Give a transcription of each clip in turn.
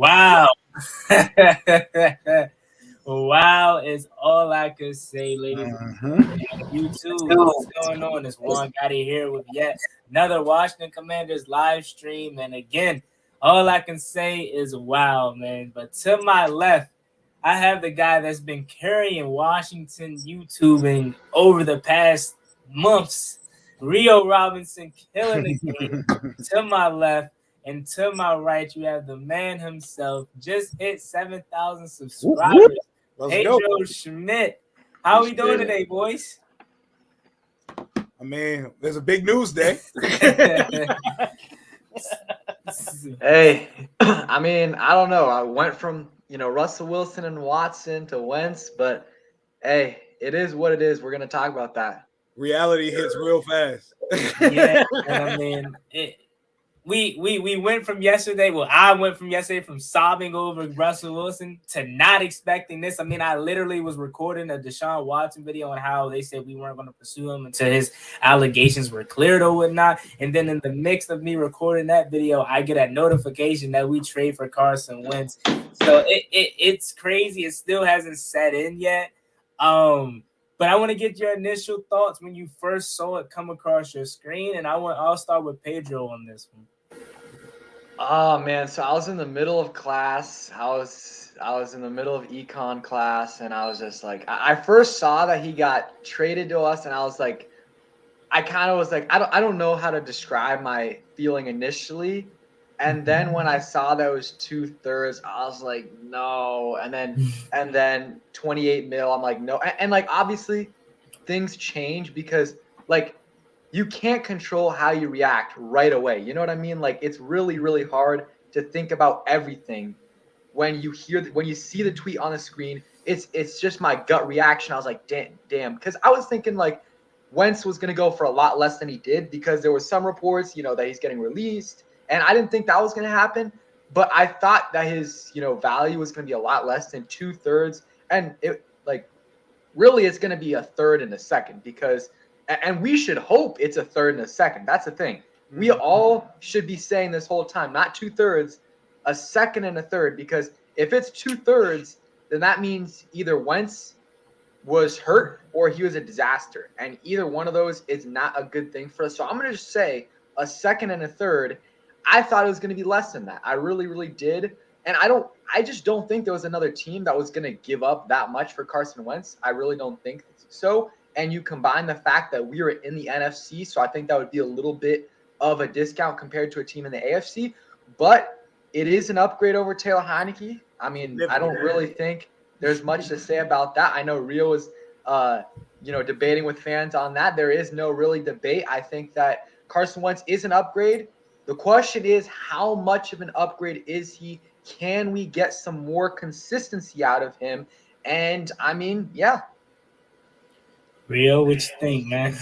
Wow. Wow is all I could say, ladies and gentlemen. You too. What's going on? It's Juan Gotti here with yet another Washington Commanders live stream. And again, all I can say is wow, man. But to my left, I have the guy that's been carrying Washington YouTubing over the past months. Rio Robinson killing the game. To my left and to my right, you have the man himself. Just hit 7,000 subscribers. Pedro Schmith. How we doing today, boys? I mean, there's a big news day. Hey, I mean, I don't know. I went from, Russell Wilson and Watson to Wentz, but hey, it is what it is. We're going to talk about that. Reality hits real fast. Yeah, and I mean, we went from yesterday. Well, I went from yesterday from sobbing over Russell Wilson to not expecting this. I mean, I literally was recording a Deshaun Watson video on how they said we weren't going to pursue him until his allegations were cleared or whatnot. And then in the mix of me recording that video, I get a notification that we trade for Carson Wentz. So it's crazy. It still hasn't set in yet. But I want to get your initial thoughts when you first saw it come across your screen, and I'll start with Pedro on this one. Oh man, so I was in the middle of class. I was in the middle of econ class, and I was just like, I first saw that he got traded to us, and I was like, I kind of was like, I don't know how to describe my feeling initially, and then when I saw that it was 2/3, I was like, no, and then 28 mil, I'm like, no, and like obviously things change because like you can't control how you react right away. You know what I mean? Like it's really, really hard to think about everything when you see the tweet on the screen. It's just my gut reaction. I was like, damn, because I was thinking like Wentz was going to go for a lot less than he did because there was some reports, that he's getting released, and I didn't think that was going to happen. But I thought that his, value was going to be a lot less than 2/3, and it like really it's going to be a third and a second because. And we should hope it's a third and a second. That's the thing. We all should be saying this whole time, not 2/3, a second and a third. Because if it's 2/3, then that means either Wentz was hurt or he was a disaster. And either one of those is not a good thing for us. So I'm going to just say a second and a third. I thought it was going to be less than that. I really, really did. And I just don't think there was another team that was going to give up that much for Carson Wentz. I really don't think so. And you combine the fact that we were in the NFC, so I think that would be a little bit of a discount compared to a team in the AFC. But it is an upgrade over Taylor Heineke. I mean, I don't really think there's much to say about that. I know Rio was, debating with fans on that. There is no really debate. I think that Carson Wentz is an upgrade. The question is, how much of an upgrade is he? Can we get some more consistency out of him? And, I mean, yeah. Rio, what you think, man?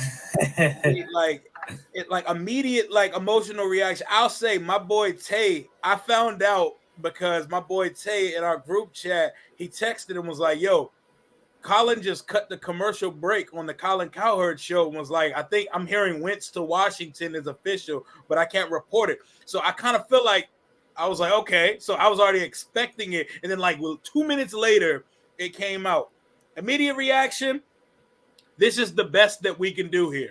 like immediate emotional reaction. I'll say my boy Tay, I found out because my boy Tay in our group chat, he texted and was like, yo, Colin just cut the commercial break on the Colin Cowherd show and was like, I think I'm hearing Wentz to Washington is official, but I can't report it. So I kind of feel like I was like, okay. So I was already expecting it. And then 2 minutes later, it came out. Immediate reaction. This is the best that we can do here.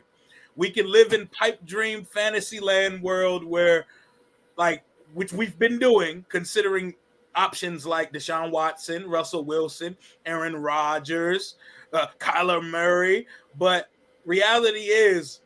We can live in pipe dream fantasy land world where, which we've been doing, considering options like Deshaun Watson, Russell Wilson, Aaron Rodgers, Kyler Murray. But reality is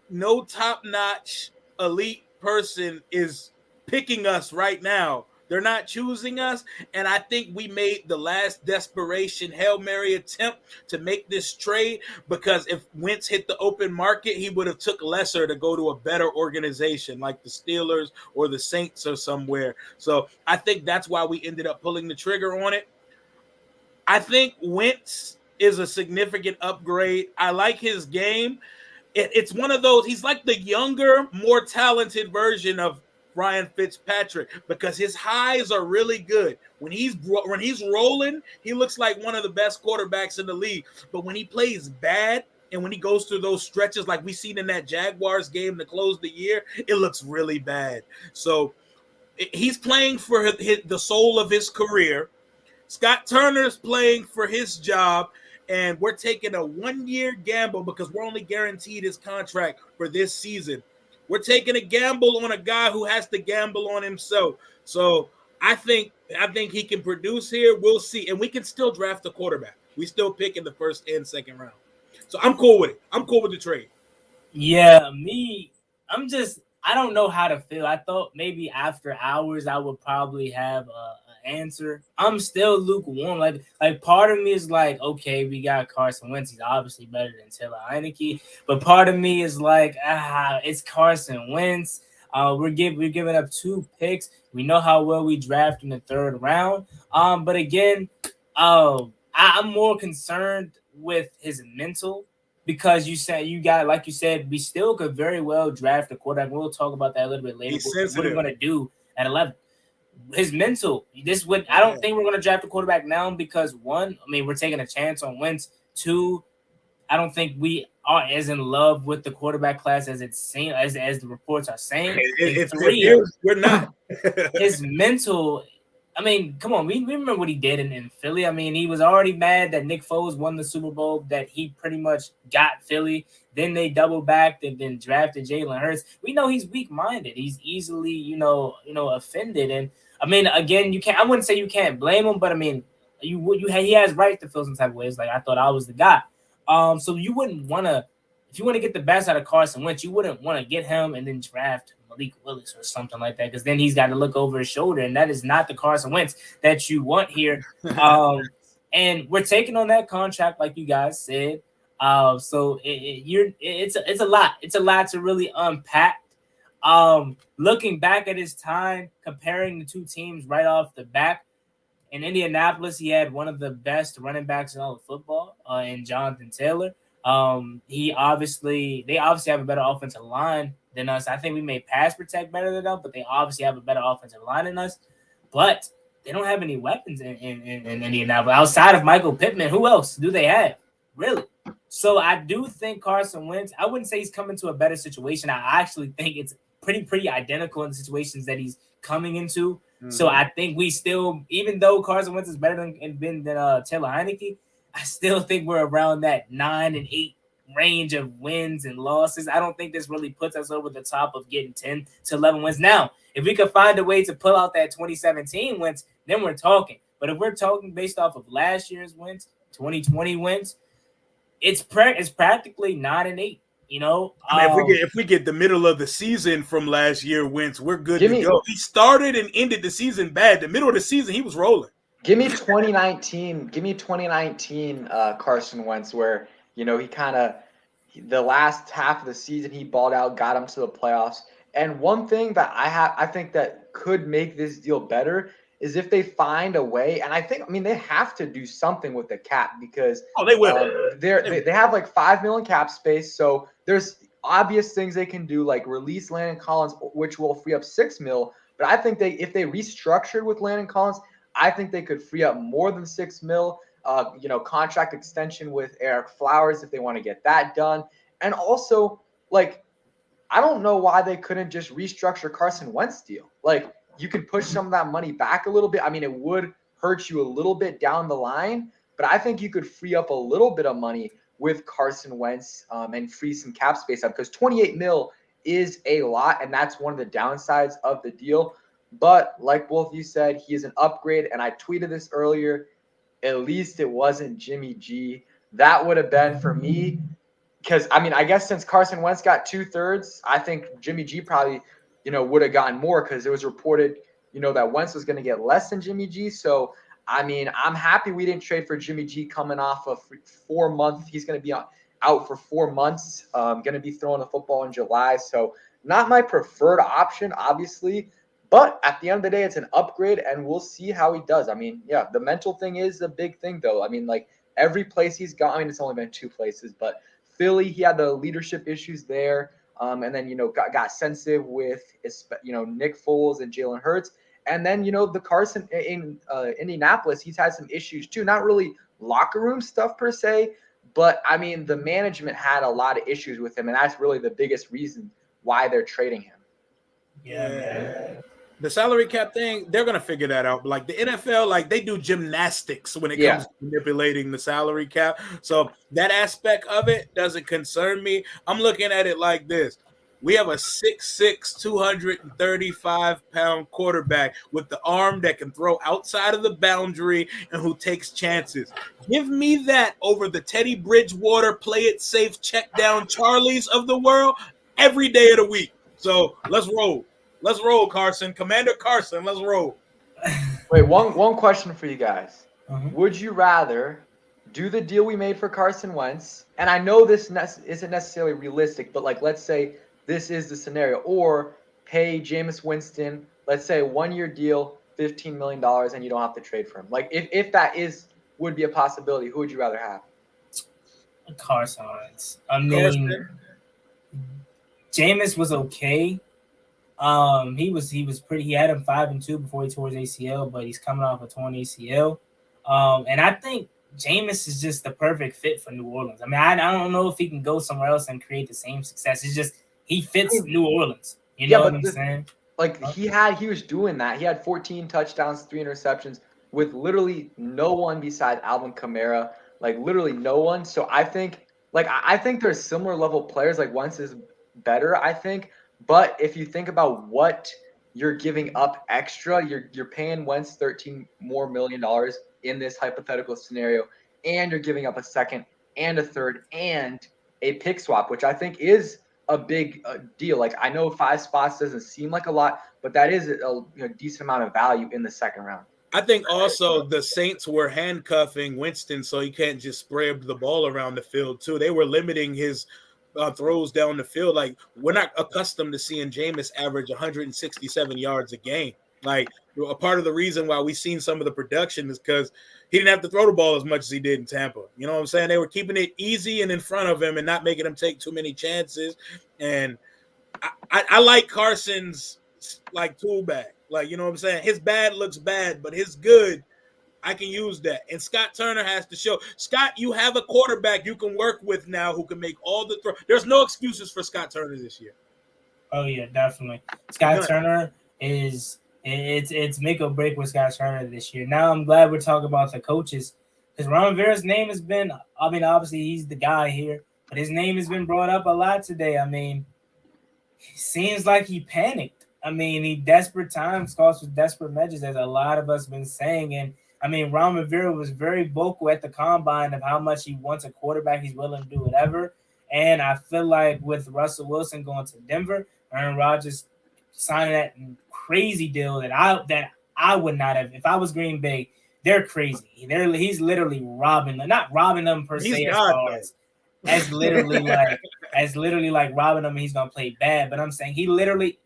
no top-notch elite person is picking us right now. They're not choosing us, and I think we made the last desperation Hail Mary attempt to make this trade because if Wentz hit the open market, he would have took lesser to go to a better organization like the Steelers or the Saints or somewhere. So I think that's why we ended up pulling the trigger on it. I think Wentz is a significant upgrade. I like his game. It's one of those, he's like the younger, more talented version of Ryan Fitzpatrick because his highs are really good. When he's rolling, he looks like one of the best quarterbacks in the league. But when he plays bad and when he goes through those stretches like we seen in that Jaguars game to close the year, it looks really bad. So He's playing for the soul of his career. Scott Turner's playing for his job, and we're taking a 1-year gamble because we're only guaranteed his contract for this season. We're taking a gamble on a guy who has to gamble on himself. So I think he can produce here. We'll see, and we can still draft a quarterback. We still pick in the first and second round. So I'm cool with it. I'm cool with the trade. Yeah, I don't know how to feel. I thought maybe after hours I would probably have an answer. I'm still lukewarm. Like part of me is like, okay, we got Carson Wentz. He's obviously better than Taylor Heineke. But part of me is like, it's Carson Wentz. We're giving up 2 picks. We know how well we draft in the 3rd round. But again, I'm more concerned with his mental. Because you said, like you said, we still could very well draft a quarterback. We'll talk about that a little bit later. What are we going to do at 11? His mental. I don't think we're going to draft a quarterback now because 1, we're taking a chance on Wentz. 2, I don't think we are as in love with the quarterback class as it's saying, as the reports are saying. 3, we're not. His mental. Come on. We remember what he did in Philly. He was already mad that Nick Foles won the Super Bowl, that he pretty much got Philly. Then they double backed and then drafted Jalen Hurts. We know he's weak-minded. He's easily, offended. And again, I wouldn't say you can't blame him, but he has right to feel some type of ways. Like I thought I was the guy. So you wouldn't want to, if you want to get the best out of Carson Wentz, you wouldn't want to get him and then draft Malik Willis or something like that, because then he's got to look over his shoulder, and that is not the Carson Wentz that you want here. And we're taking on that contract, like you guys said. So it's a lot. It's a lot to really unpack. Looking back at his time, comparing the 2 teams right off the back, in Indianapolis, he had one of the best running backs in all of football, in Jonathan Taylor. They obviously have a better offensive line than us. I think we may pass protect better than them, but they obviously have a better offensive line than us. But they don't have any weapons in Indianapolis outside of Michael Pittman. Who else do they have, really? So I do think Carson Wentz, I wouldn't say he's coming to a better situation. I actually think it's pretty identical in the situations that he's coming into. Mm-hmm. So I think we still, even though Carson Wentz is better than Taylor Heineke, I still think we're around that 9 and 8 range of wins and losses. I don't think this really puts us over the top of getting 10 to 11 wins. Now, if we could find a way to pull out that 2017 wins, then we're talking. But if we're talking based off of last year's wins, 2020 wins, it's practically 9 and 8. If we get the middle of the season from last year wins, we're good to go. He started and ended the season bad. The middle of the season, he was rolling. Give me 2019 Carson Wentz, where he kind of the last half of the season he balled out, got him to the playoffs. And one thing that I think that could make this deal better is if they find a way. And I think they have to do something with the cap, because they will. They have like $5 million cap space, so there's obvious things they can do, like release Landon Collins, which will free up $6 million. But I think if they restructured with Landon Collins, I think they could free up more than $6 million. Contract extension with Eric Flowers if they want to get that done. And also, like, I don't know why they couldn't just restructure Carson Wentz deal. Like, you could push some of that money back a little bit. It would hurt you a little bit down the line, but I think you could free up a little bit of money with Carson Wentz and free some cap space up, because $28 million is a lot, and that's one of the downsides of the deal. But like both of you said, he is an upgrade, and I tweeted this earlier. At least it wasn't Jimmy G. That would have been for me, because I guess since Carson Wentz got 2/3, I think Jimmy G probably would have gotten more, because it was reported that Wentz was going to get less than Jimmy G. So I'm happy we didn't trade for Jimmy G coming off of 4 months. He's going to be out for 4 months. Going to be throwing the football in July. So not my preferred option, obviously. But at the end of the day, it's an upgrade, and we'll see how he does. The mental thing is the big thing, though. Every place he's gone, it's only been 2 places, but Philly, he had the leadership issues there. And then, got sensitive with, Nick Foles and Jalen Hurts. And then, the Carson in Indianapolis, he's had some issues too. Not really locker room stuff per se, but, the management had a lot of issues with him, and that's really the biggest reason why they're trading him. Yeah. The salary cap thing, they're gonna figure that out. Like the NFL, like they do gymnastics when it comes to manipulating the salary cap. So that aspect of it doesn't concern me. I'm looking at it like this. We have a 6'6", 235-pound quarterback with the arm that can throw outside of the boundary and who takes chances. Give me that over the Teddy Bridgewater, play it safe, check down Charlies of the world every day of the week. So let's roll. Let's roll, Carson. Commander Carson, let's roll. Wait, one question for you guys. Would you rather do the deal we made for Carson Wentz? And I know this isn't necessarily realistic, but like let's say this is the scenario, or pay Jameis Winston, let's say a 1-year deal, $15 million, and you don't have to trade for him. Like if that would be a possibility, who would you rather have? Carson Wentz. I mean, Jameis was okay. He was pretty. He had him 5-2 before he tore his ACL, but he's coming off a torn ACL. And I think Jameis is just the perfect fit for New Orleans. I mean, I don't know if he can go somewhere else and create the same success. It's just he fits New Orleans. You know what I'm saying? Like he was doing that. He had 14 touchdowns, 3 interceptions with literally no one beside Alvin Kamara. Like literally no one. So I think there's similar level players. Like Wentz is better, I think. But if you think about what you're giving up extra, you're paying Wentz $13 million more in this hypothetical scenario, and you're giving up a second and a third and a pick swap, which I think is a big deal. Like I know 5 spots doesn't seem like a lot, but that is a decent amount of value in the second round. I think also the Saints were handcuffing Winston so he can't just spray the ball around the field too. They were limiting his throws down the field. Like we're not accustomed to seeing Jameis average 167 yards a game. Like a part of the reason why we've seen some of the production is because he didn't have to throw the ball as much as he did in Tampa. You know what I'm saying? They were keeping it easy and in front of him and not making him take too many chances. And I like Carson's like tool bag. Like, you know what I'm saying? His bad looks bad, but his good, I can use that. And Scott Turner has to show. Scott, you have a quarterback you can work with now who can make all the throws. There's no excuses for Scott Turner this year. Oh, yeah, definitely. Scott Turner is it's make or break with Scott Turner this year. Now I'm glad we're talking about the coaches because Ron Rivera's name has been, I mean, obviously he's the guy here, but his name has been brought up a lot today. I mean, it seems like he panicked. I mean, he desperate times calls for desperate measures, as a lot of us been saying. And I mean, Ron Rivera was very vocal at the combine of how much he wants a quarterback. He's willing to do whatever. And I feel like with Russell Wilson going to Denver, Aaron Rodgers signing that crazy deal that I would not have. If I was Green Bay, they're crazy. He's literally robbing them, not robbing them per se as literally like robbing them and he's gonna play bad. But I'm saying he literally.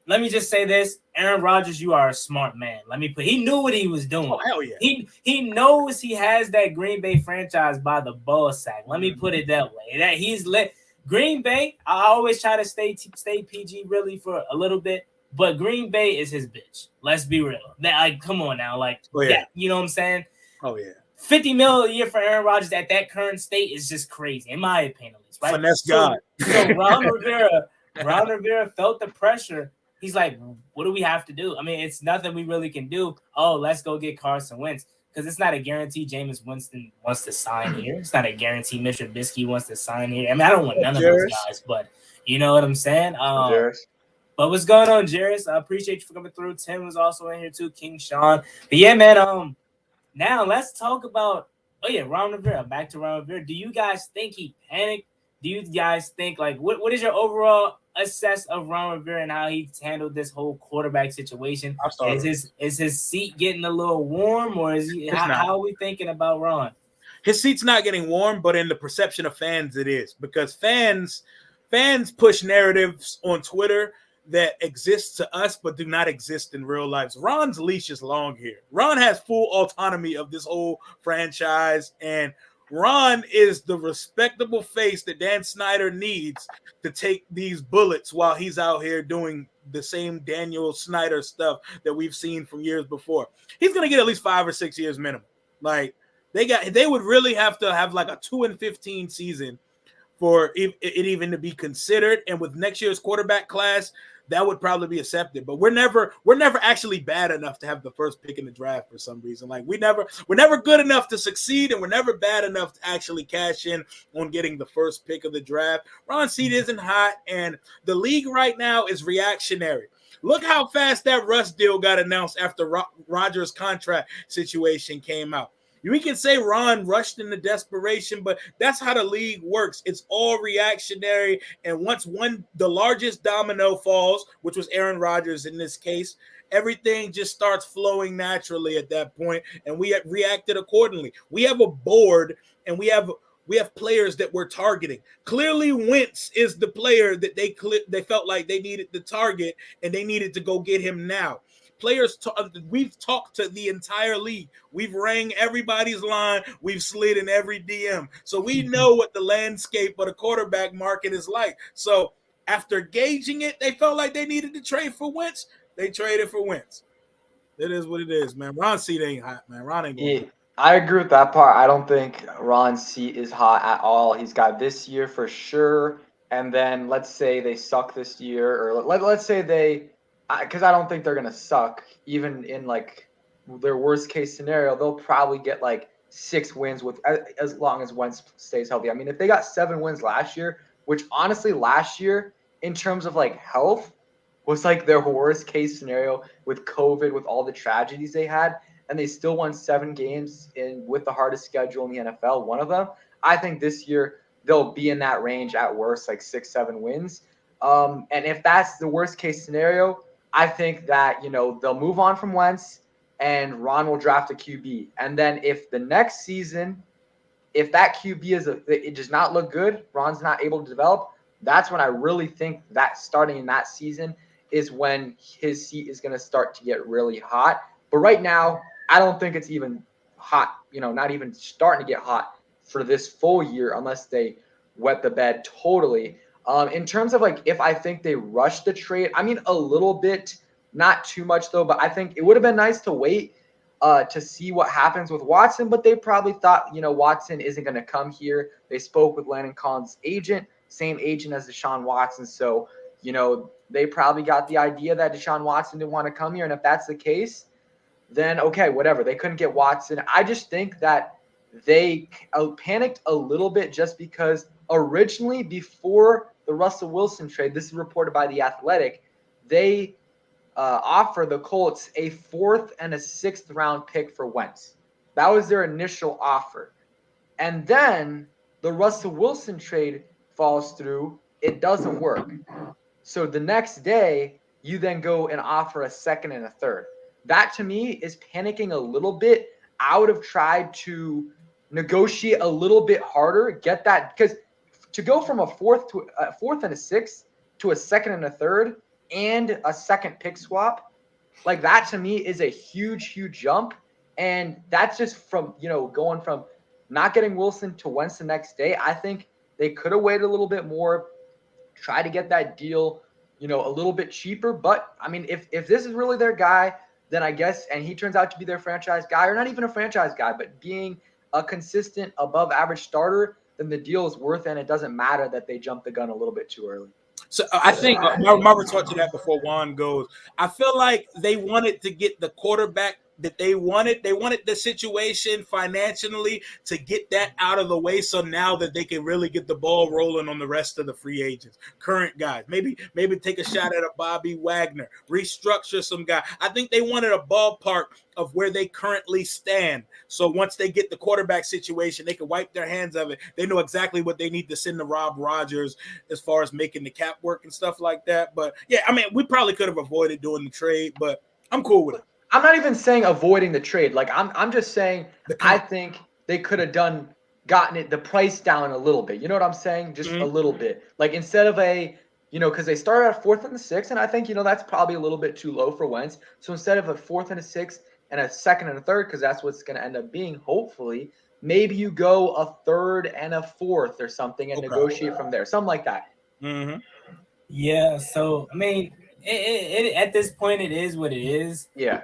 Let me just say this, Aaron Rodgers, you are a smart man. He knew what he was doing. Oh, hell yeah. He knows he has that Green Bay franchise by the ball sack. Let me put it that way. That he's let Green Bay, I always try to stay PG really for a little bit, but Green Bay is his bitch. Let's be real. Come on now. You know what I'm saying? Oh, yeah. $50 million a year for Aaron Rodgers at that current state is just crazy, in my opinion, at least, right? Finesse God. So Ron Rivera felt the pressure. He's like, what do we have to do? I mean, it's nothing we really can do. Oh, let's go get Carson Wentz. Because it's not a guarantee Jameis Winston wants to sign here. It's not a guarantee Mitch Trubisky wants to sign here. I mean, I don't want none of those guys, but you know what I'm saying? But what's going on, Jairus? I appreciate you for coming through. Tim was also in here too, King Sean. But yeah, man, now let's talk about, Ron Rivera. Back to Ron Rivera. Do you guys think he panicked? Do you guys think, what is your overall assess of Ron Rivera and how he's handled this whole quarterback situation? Is his seat getting a little warm, or is he? How are we thinking about Ron? His seat's not getting warm, but in the perception of fans, it is, because fans push narratives on Twitter that exist to us but do not exist in real life. Ron's leash is long here. Ron has full autonomy of this whole franchise, and Ron is the respectable face that Dan Snyder needs to take these bullets while he's out here doing the same Daniel Snyder stuff that we've seen from years before. He's going to get at least 5 or 6 years minimum. Like they would really have to have like a 2-15 season for it even to be considered. And with next year's quarterback class, that would probably be accepted. But we're never actually bad enough to have the first pick in the draft for some reason. Like we're never good enough to succeed, and we're never bad enough to actually cash in on getting the first pick of the draft. Ron Seed isn't hot, and the league right now is reactionary. Look how fast that Russ deal got announced after Rodgers' contract situation came out. We can say Ron rushed into desperation, but that's how the league works. It's all reactionary. And once the largest domino falls, which was Aaron Rodgers in this case, everything just starts flowing naturally at that point, and we have reacted accordingly. We have a board, and we have players that we're targeting. Clearly, Wentz is the player that they felt like they needed to target, and they needed to go get him now. Players, we've talked to the entire league. We've rang everybody's line. We've slid in every DM. So we know what the landscape of the quarterback market is like. So after gauging it, they felt like they needed to trade for Wentz. They traded for Wentz. It is what it is, man. Ron Seed ain't hot, man. Ron ain't going. I agree with that part. I don't think Ron's seat is hot at all. He's got this year for sure. And then let's say they suck this year, or let's say they, because I don't think they're going to suck. Even in like their worst case scenario, they'll probably get like 6 wins with as long as Wentz stays healthy. I mean, if they got 7 wins last year, which honestly last year in terms of like health was like their worst case scenario with COVID, with all the tragedies they had, and they still won 7 games with the hardest schedule in the NFL, one of them. I think this year they'll be in that range at worst, like 6-7 wins. And if that's the worst case scenario, I think that, they'll move on from Wentz and Ron will draft a QB. And then if the next season, if that QB it does not look good, Ron's not able to develop, that's when I really think that starting in that season is when his seat is going to start to get really hot. But right now, I don't think it's even hot, not even starting to get hot for this full year unless they wet the bed totally. In terms of like if I think they rushed the trade, I mean a little bit, not too much though, but I think it would have been nice to wait to see what happens with Watson, but they probably thought, Watson isn't going to come here. They spoke with Landon Collins' agent, same agent as Deshaun Watson. So, they probably got the idea that Deshaun Watson didn't want to come here. And if that's the case, then okay, whatever. They couldn't get Watson. I just think that they panicked a little bit just because originally before the Russell Wilson trade, this is reported by The Athletic, they offered the Colts a 4th and a 6th round pick for Wentz. That was their initial offer. And then the Russell Wilson trade falls through. It doesn't work. So the next day, you then go and offer a 2nd and a 3rd. That to me is panicking a little bit. I would have tried to negotiate a little bit harder, get that, because to go from a 4th and a 6th to a 2nd and a 3rd and a 2nd pick swap, like that to me is a huge jump. And that's just from, going from not getting Wilson to Wentz the next day. I think they could have waited a little bit more, try to get that deal, a little bit cheaper. But I mean, if this is really their guy, then I guess, and he turns out to be their franchise guy, or not even a franchise guy, but being a consistent above average starter, then the deal is worth it. And it doesn't matter that they jumped the gun a little bit too early. So I think Marvin talked to that before Juan goes. I feel like they wanted to get the quarterback that they wanted. They wanted the situation financially to get that out of the way, so now that they can really get the ball rolling on the rest of the free agents, current guys. Maybe take a shot at a Bobby Wagner, restructure some guy. I think they wanted a ballpark of where they currently stand. So once they get the quarterback situation, they can wipe their hands of it. They know exactly what they need to send to Rob Rogers as far as making the cap work and stuff like that. But yeah, I mean, we probably could have avoided doing the trade, but I'm cool with it. I'm not even saying avoiding the trade. Like I'm just saying I think they could have gotten the price down a little bit. You know what I'm saying? Just a little bit. Like instead of because they started at 4th and a 6th, and I think that's probably a little bit too low for Wentz. So instead of a 4th and a 6th and a 2nd and a 3rd, because that's what's going to end up being, hopefully, maybe you go a 3rd and a 4th or something and negotiate from there, something like that. Mm-hmm. Yeah. So I mean, it at this point it is what it is. Yeah.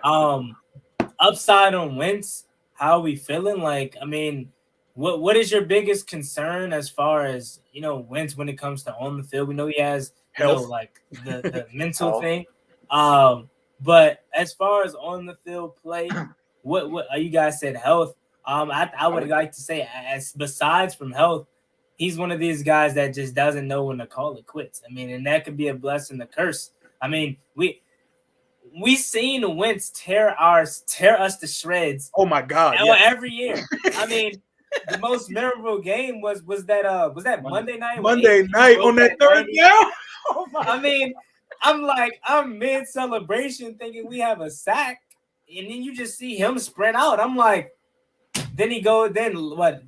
Upside on Wentz, how are we feeling? Like, I mean, what is your biggest concern as far as Wentz when it comes to on the field? We know he has like the mental thing, but as far as on the field play, what you guys said health. I would like to say, as besides from health, he's one of these guys that just doesn't know when to call it quits. I mean, and that could be a blessing, a curse. I mean, we seen Wentz tear us to shreds. Oh my God! Every year. I mean, the most memorable game was that Monday night? Monday night on that third down. Oh I mean, I'm mid celebration thinking we have a sack, and then you just see him sprint out. I'm like, then what?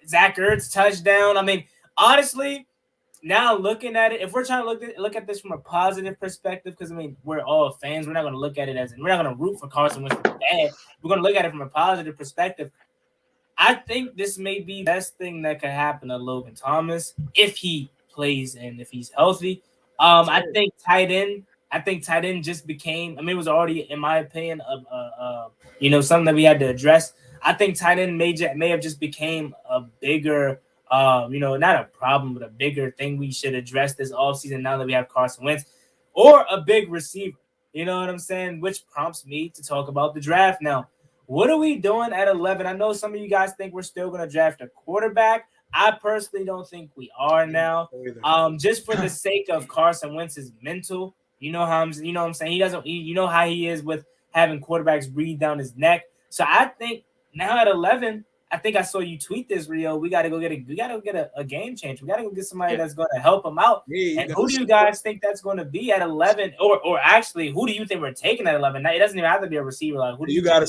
Zach Ertz touchdown. I mean, honestly, now looking at it, if we're trying to look at this from a positive perspective, because I mean, we're all fans. We're not going to look at it we're not going to root for Carson Wentz to be bad. We're going to look at it from a positive perspective. I think this may be the best thing that could happen to Logan Thomas if he plays and if he's healthy. I think tight end just became. I mean, it was already, in my opinion, something that we had to address. I think tight end may have just became a bigger, not a problem, but a bigger thing we should address this offseason now that we have Carson Wentz, or a big receiver. You know what I'm saying? Which prompts me to talk about the draft now. What are we doing at 11? I know some of you guys think we're still going to draft a quarterback. I personally don't think we are now. Just for the sake of Carson Wentz's mental, you know what I'm saying? He doesn't. You know how he is with having quarterbacks breathe down his neck. So I think now at 11, I think I saw you tweet this, Rio. We got to go get a game changer. We got to go get somebody that's going to help him out. And who do you guys think that's going to be at 11? Or actually, who do you think we're taking at 11? Now, it doesn't even have to be a receiver. Like, who do you got a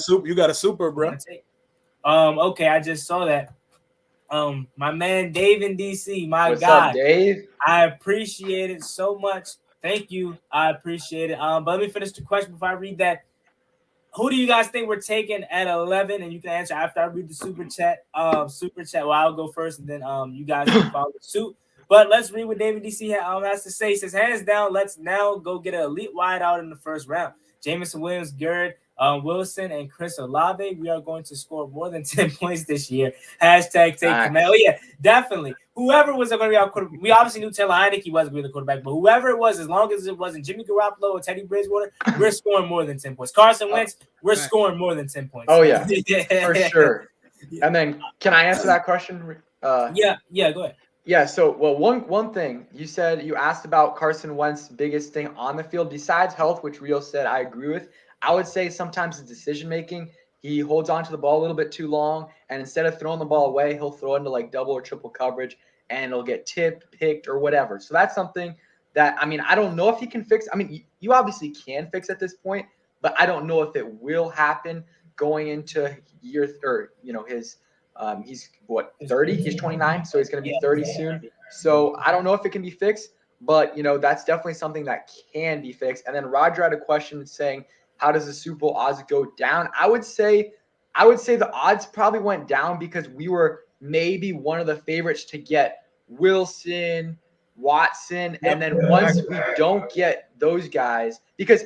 super, bro. Okay, I just saw that. My man Dave in DC, What's guy. Up, Dave? I appreciate it so much. Thank you. I appreciate it. But let me finish the question before I read that. Who do you guys think we're taking at 11? And you can answer after I read the super chat. Well, I'll go first, and then you guys can follow suit. But let's read what David DC has to say. He says, hands down, let's now go get an elite wideout in the first round. Jameson Williams, Garrett Wilson, and Chris Olave. We are going to score more than 10 points this year. Hashtag take command. Oh, yeah, definitely. Whoever was going to be our quarterback, we obviously knew Taylor Heineke wasn't going to be the quarterback, but whoever it was, as long as it wasn't Jimmy Garoppolo or Teddy Bridgewater, we're scoring more than 10 points. Carson Wentz, we're scoring more than 10 points. Oh, yeah, for sure. And then, can I answer that question? Yeah, go ahead. Yeah, so, well, one thing, you asked about Carson Wentz's biggest thing on the field, besides health, which Rio said I agree with. I would say sometimes the decision-making, he holds on to the ball a little bit too long, and instead of throwing the ball away, he'll throw into like double or triple coverage, and it'll get tipped, picked, or whatever. So that's something that, I mean, I don't know if he can fix. I mean, you obviously can fix at this point, but I don't know if it will happen going into year his he's what, 30? He's 29, so he's going to be 30 soon. So I don't know if it can be fixed, but, that's definitely something that can be fixed. And then Roger had a question saying, how does the Super Bowl odds go down? I would say the odds probably went down because we were maybe one of the favorites to get Wilson, Watson, and then once we don't get those guys, because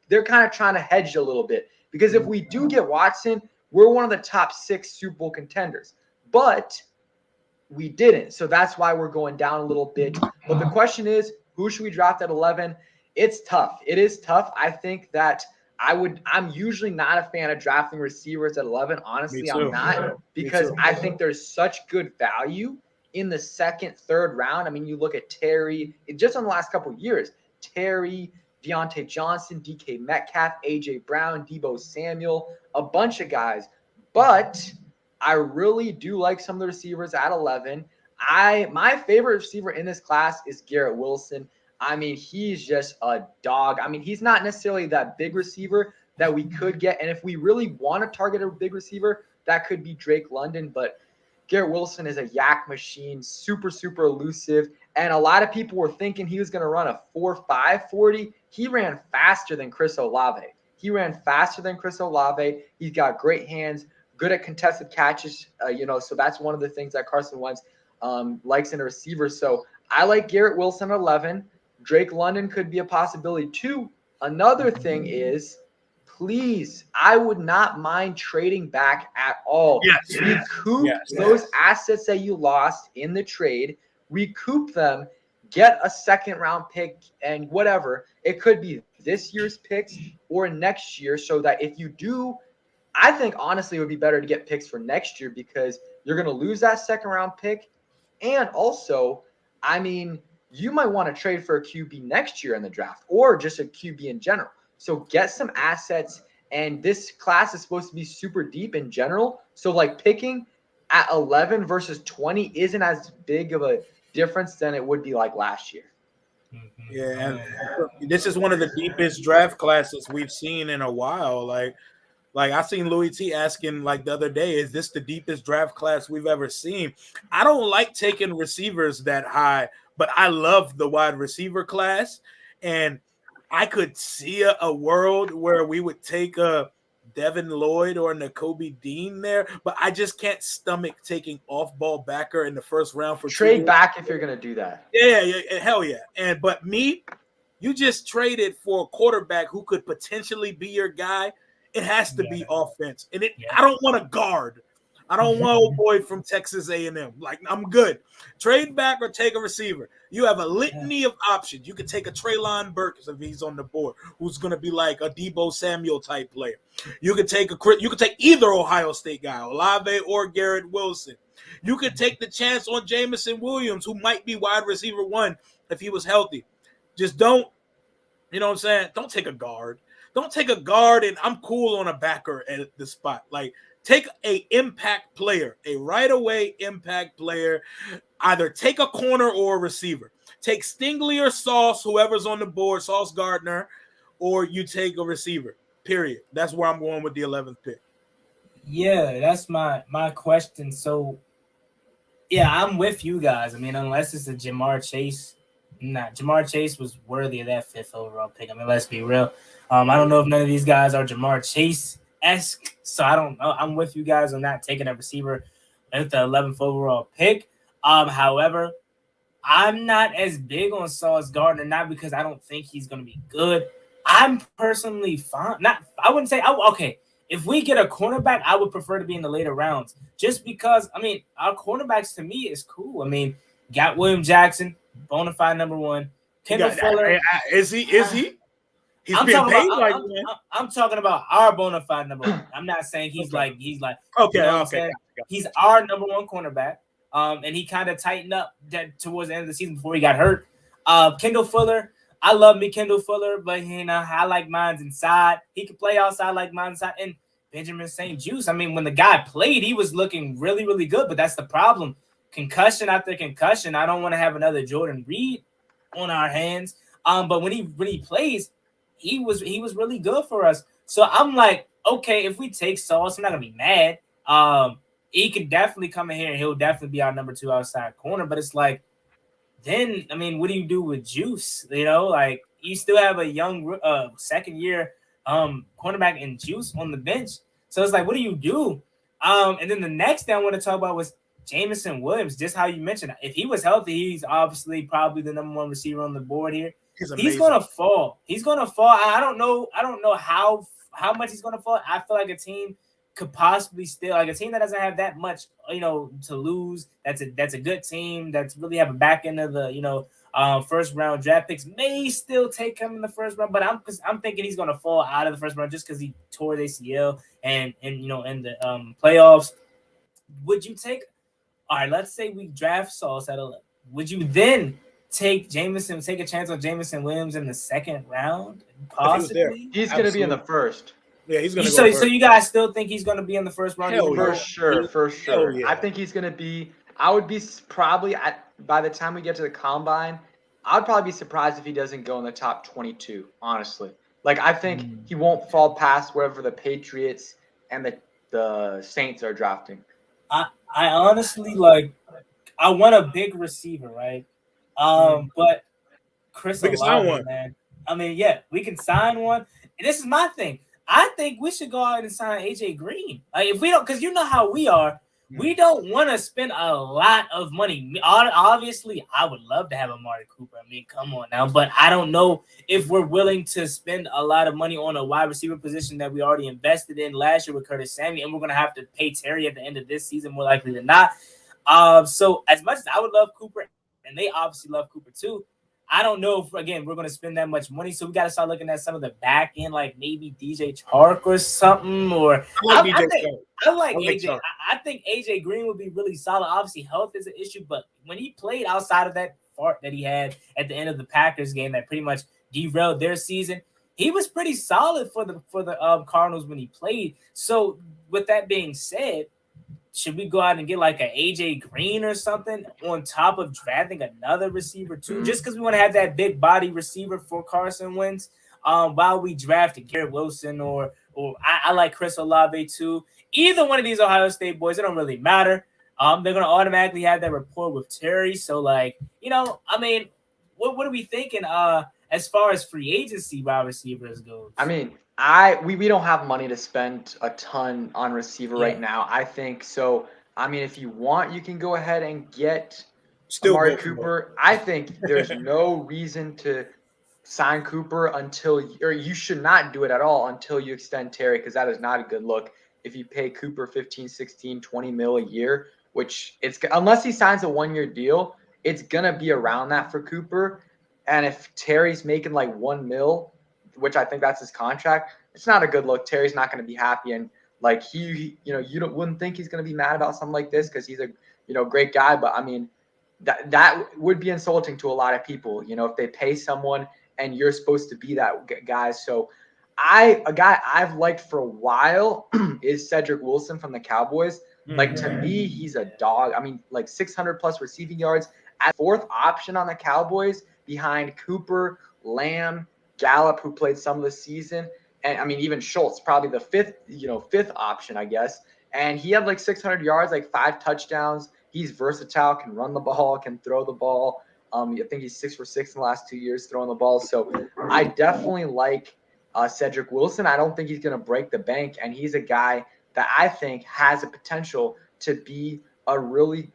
they're kind of trying to hedge a little bit, because if we do get Watson, we're one of the top 6 Super Bowl contenders, but we didn't. So that's why we're going down a little bit. But the question is, who should we draft at 11? It's tough. It is tough. I think that I'm usually not a fan of drafting receivers at 11. Honestly, I'm not, because I think there's such good value in the second, third round. I mean, you look at Terry, just in the last couple of years, Terry, Deontay Johnson, DK Metcalf, AJ Brown, Deebo Samuel, a bunch of guys. But I really do like some of the receivers at 11. My favorite receiver in this class is Garrett Wilson. I mean, he's just a dog. I mean, he's not necessarily that big receiver that we could get. And if we really want to target a big receiver, that could be Drake London. But Garrett Wilson is a yak machine, super, super elusive. And a lot of people were thinking he was going to run a 4.5 40. He ran faster than Chris Olave. He's got great hands, good at contested catches, so that's one of the things that Carson Wentz likes in a receiver. So I like Garrett Wilson at 11. Drake London could be a possibility too. Another thing is, please, I would not mind trading back at all. Yes. Recoup those assets that you lost in the trade, recoup them, get a second round pick and whatever. It could be this year's picks or next year, so that if you do, I think honestly it would be better to get picks for next year because you're going to lose that second round pick. And also, I mean, you might want to trade for a QB next year in the draft or just a QB in general. So get some assets. And this class is supposed to be super deep in general. So like picking at 11 versus 20 isn't as big of a difference than it would be like last year. Yeah, and this is one of the deepest draft classes we've seen in a while. Like I seen Louis T asking like the other day, is this the deepest draft class we've ever seen? I don't like taking receivers that high, but I love the wide receiver class. And I could see a world where we would take a Devin Lloyd or Nakobe Dean there, but I just can't stomach taking off-ball backer in the first round for trade back if you're gonna do that. Yeah, hell yeah. But me, you just traded for a quarterback who could potentially be your guy. It has to be offense, and I don't want a guard. I don't want old boy from Texas A&M. Like, I'm good. Trade back or take a receiver. You have a litany of options. You could take a Treylon Burks if he's on the board, who's going to be like a Deebo Samuel type player. You could take either Ohio State guy, Olave or Garrett Wilson. You could take the chance on Jamison Williams, who might be wide receiver 1 if he was healthy. Just don't, you know what I'm saying? Don't take a guard. Don't take a guard, and I'm cool on a backer at the spot. Like, take a impact player, a right-away impact player. Either take a corner or a receiver. Take Stingley or Sauce, whoever's on the board, Sauce Gardner, or you take a receiver, period. That's where I'm going with the 11th pick. Yeah, that's my question. So, yeah, I'm with you guys. I mean, unless it's a Jamar Chase. Jamar Chase was worthy of that 5th overall pick. I mean, let's be real. I don't know if none of these guys are Jamar Chase-esque, so I don't know. I'm with you guys on not taking a receiver at the 11th overall pick. However, I'm not as big on Sauce Gardner, not because I don't think he's going to be good. I'm personally fine. I wouldn't say okay. If we get a cornerback, I would prefer to be in the later rounds, just because. I mean, our cornerbacks to me is cool. I mean, got William Jackson, bona fide number 1. Kendall Fuller. Is he? I'm talking about our bona fide number 1. I'm not saying he's like okay. You know he's our number 1 cornerback. And he kind of tightened up towards the end of the season before he got hurt. Kendall Fuller, I love me Kendall Fuller, but I like mine's inside. He can play outside like mine's inside. And Benjamin St. Juice, I mean, when the guy played, he was looking really, really good. But that's the problem. Concussion after concussion. I don't want to have another Jordan Reed on our hands. But when he plays, he was really good for us. So I'm like, okay, if we take Sauce, I'm not gonna be mad. He can definitely come in here and he'll definitely be our number 2 outside corner. But it's like, then I mean, what do you do with Juice? You know, like you still have a young second year cornerback in Juice on the bench. So it's like, what do you do? And then the next thing I want to talk about was Jamison Williams. Just how you mentioned, if he was healthy, he's obviously probably the number 1 receiver on the board here. He's gonna fall. I don't know how much he's gonna fall. I feel like a team could possibly still, like a team that doesn't have that much, to lose. That's a good team that's really have a back end of the, first round draft picks may still take him in the first round, but I'm thinking he's gonna fall out of the first round just because he tore his ACL and in the playoffs. Would you take? All right, let's say we draft Sauce at 11. Would you then take a chance on Jamison Williams in the second round? Possibly. He's going to be in the first. Yeah, he's going to go first. So you guys still think he's going to be in the first round? For sure. Yeah. I think he's going to be. I would be probably by the time we get to the combine, I'd probably be surprised if he doesn't go in the top 22. Honestly, like I think he won't fall past wherever the Patriots and the Saints are drafting. I honestly I want a big receiver, right? But Chris Olave, man. I mean, yeah, we can sign one. And this is my thing. I think we should go out and sign AJ Green. Like if we don't, because you know how we are. We don't want to spend a lot of money. Obviously, I would love to have Amari Cooper. I mean, come on now. But I don't know if we're willing to spend a lot of money on a wide receiver position that we already invested in last year with Curtis Samuel, and we're going to have to pay Terry at the end of this season, more likely than not. So as much as I would love Cooper, and they obviously love Cooper too, I don't know if, again, we're going to spend that much money. So we got to start looking at some of the back end, like maybe DJ Chark or something. Or I like AJ. I think AJ Green would be really solid. Obviously, health is an issue, but when he played outside of that fart that he had at the end of the Packers game that pretty much derailed their season, he was pretty solid for the Cardinals when he played. So with that being said, should we go out and get like an AJ Green or something on top of drafting another receiver too? Just because we want to have that big body receiver for Carson Wentz, while we draft Garrett Wilson or I like Chris Olave too. Either one of these Ohio State boys, it don't really matter. They're gonna automatically have that rapport with Terry. So like, I mean, what are we thinking? As far as free agency wide receivers goes, I mean, we don't have money to spend a ton on receiver right now. I think so. I mean, if you want, you can go ahead and get Amari Cooper. I think there's no reason to sign Cooper or you should not do it at all until you extend Terry, because that is not a good look. If you pay Cooper 15, 16, 20 mil a year, which unless he signs a 1-year deal, it's going to be around that for Cooper. And if Terry's making like 1 mil, which I think that's his contract, it's not a good look. Terry's not going to be happy. And like you wouldn't think he's going to be mad about something like this because he's a great guy. But I mean, that would be insulting to a lot of people, if they pay someone and you're supposed to be that guy. So a guy I've liked for a while is Cedric Wilson from the Cowboys. Like, to me, he's a dog. I mean, like 600 plus receiving yards at fourth option on the Cowboys behind Cooper, Lamb, Gallup, who played some of the season. And I mean, even Schultz, probably the fifth option, I guess. And he had like 600 yards, like 5 touchdowns. He's versatile, can run the ball, can throw the ball. I think he's 6 for 6 in the last 2 years throwing the ball. So I definitely like Cedric Wilson. I don't think he's going to break the bank. And he's a guy that I think has a potential to be a really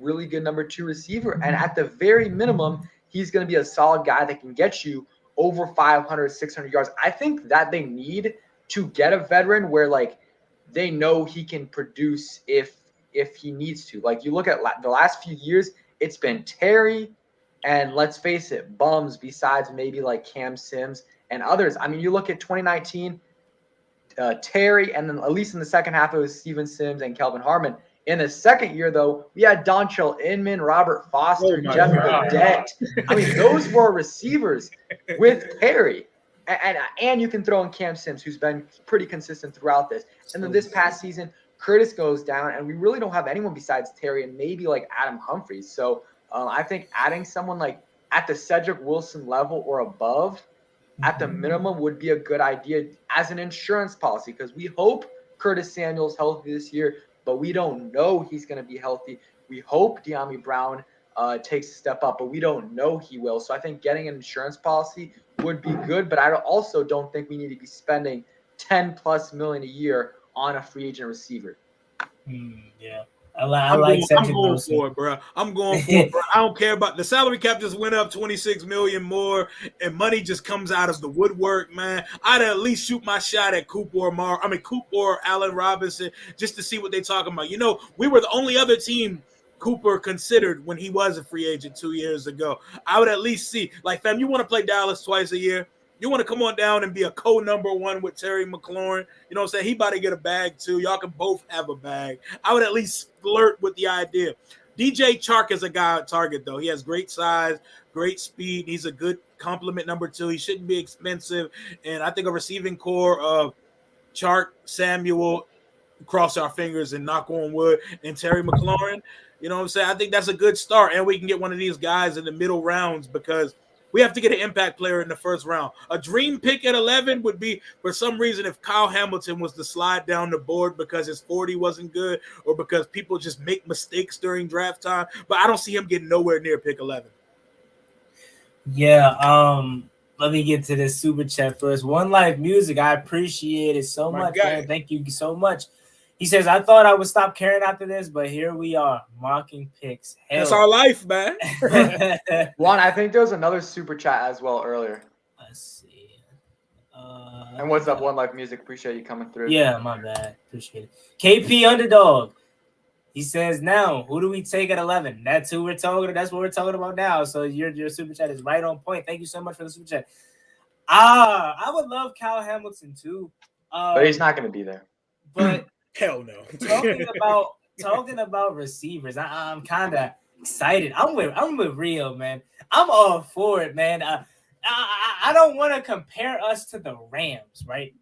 good number 2 receiver. And at the very minimum, he's going to be a solid guy that can get you over 500, 600 yards. I think that they need to get a veteran where like they know he can produce if he needs to. Like, you look at the last few years, it's been Terry and, let's face it, bums besides maybe like Cam Sims and others. I mean, you look at 2019, Terry, and then at least in the second half it was Steven Sims and Kelvin Harmon. In the second year, though, we had Dontrell Inman, Robert Foster, Jeff Burdett. I mean, those were receivers with Terry. And you can throw in Cam Sims, who's been pretty consistent throughout this. And then this past season, Curtis goes down, and we really don't have anyone besides Terry and maybe like Adam Humphries. So I think adding someone like at the Cedric Wilson level or above at the minimum would be a good idea as an insurance policy, because we hope Curtis Samuel's healthy this year, but we don't know he's going to be healthy. We hope De'Ami Brown takes a step up, but we don't know he will. So I think getting an insurance policy would be good, but I also don't think we need to be spending $10+ million a year on a free agent receiver. Yeah. I like Cedric Wilson. I'm going for it, bro. I'm going for it, bro. I don't care about the salary cap. Just went up 26 million more, and money just comes out of the woodwork, man. I'd at least shoot my shot at Cooper or Allen Robinson just to see what they're talking about. We were the only other team Cooper considered when he was a free agent 2 years ago. I would at least see, like, fam, you want to play Dallas twice a year? You want to come on down and be a co-number 1 with Terry McLaurin? You know what I'm saying? He about to get a bag too. Y'all can both have a bag. I would at least flirt with the idea. DJ Chark is a guy at target, though. He has great size, great speed. He's a good complement number 2. He shouldn't be expensive. And I think a receiving core of Chark, Samuel, cross our fingers and knock on wood, and Terry McLaurin, you know what I'm saying? I think that's a good start. And we can get one of these guys in the middle rounds, because we have to get an impact player in the first round. A dream pick at 11 would be, for some reason, if Kyle Hamilton was to slide down the board because his 40 wasn't good or because people just make mistakes during draft time. But I don't see him getting nowhere near pick 11. Yeah, let me get to this super chat first. One Life Music, I appreciate it so much, man. Thank you so much. He says, I thought I would stop caring after this, but here we are, mocking picks. Hell. That's our life, man. Juan, I think there was another super chat as well earlier. Let's see. And what's up, One Life Music? Appreciate you coming through. Yeah, my bad. Appreciate it. KP Underdog. He says, now, who do we take at 11? That's who we're talking. That's what we're talking about now. So your super chat is right on point. Thank you so much for the super chat. I would love Kyle Hamilton too. But he's not going to be there. But hell no. talking about receivers, I'm kind of excited. I'm with Rio, man. I'm all for it, man. I don't want to compare us to the Rams, right?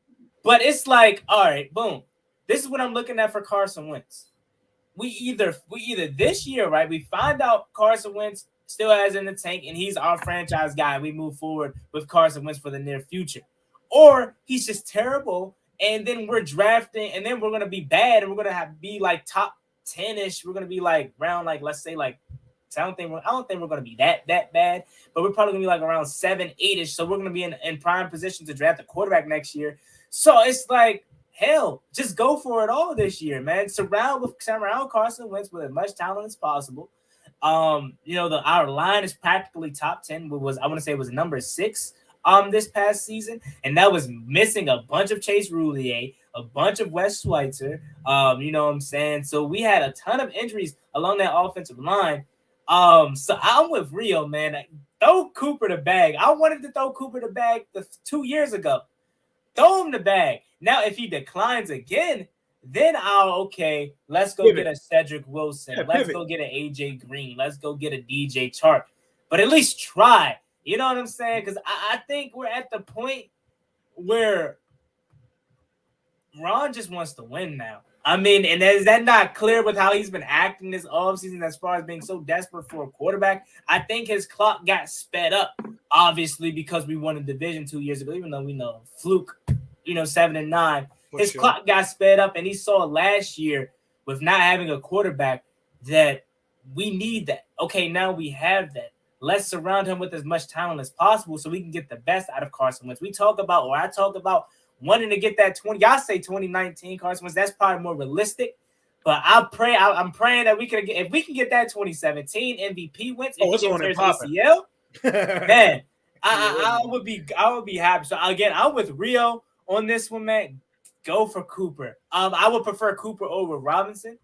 But it's like, all right, boom. This is what I'm looking at for Carson Wentz. We either this year, right? We find out Carson Wentz still has in the tank and he's our franchise guy. We move forward with Carson Wentz for the near future. Or he's just terrible and then we're drafting and then we're going to be bad and we're going to be like top 10-ish. We're going to be like around like, let's say like, I don't think we're going to be that bad, but we're probably going to be like around 7, 8-ish. So we're going to be in prime position to draft a quarterback next year. So it's like, hell, just go for it all this year, man. Surround Carson Wentz with as much talent as possible. Our line is practically top 10. I want to say it was number 6 this past season, and that was missing a bunch of Chase Roulier, a bunch of Wes Schweitzer. You know what I'm saying? So we had a ton of injuries along that offensive line. So I'm with Rio, man. Throw Cooper the bag. I wanted to throw Cooper the bag 2 years ago. Throw him the bag. Now, if he declines again, then let's go get a Cedric Wilson. Let's go get an AJ Green. Let's go get a DJ Chark. But at least try. You know what I'm saying? Because I think we're at the point where Ron just wants to win now. I mean, and is that not clear with how he's been acting this offseason as far as being so desperate for a quarterback? I think his clock got sped up, obviously, because we won a division 2 years ago, even though we know fluke, 7-9. His clock got sped up, and he saw last year with not having a quarterback that we need that. Okay, now we have that. Let's surround him with as much talent as possible so we can get the best out of Carson Wentz. I talk about wanting to get that 20. Y'all say 2019 Carson Wentz. That's probably more realistic. But I'm praying that we can get, if we can get that 2017 MVP Wentz, if he gets ACL, man, I would be happy. So again, I'm with Rio on this one, man. Go for Cooper. I would prefer Cooper over Robinson,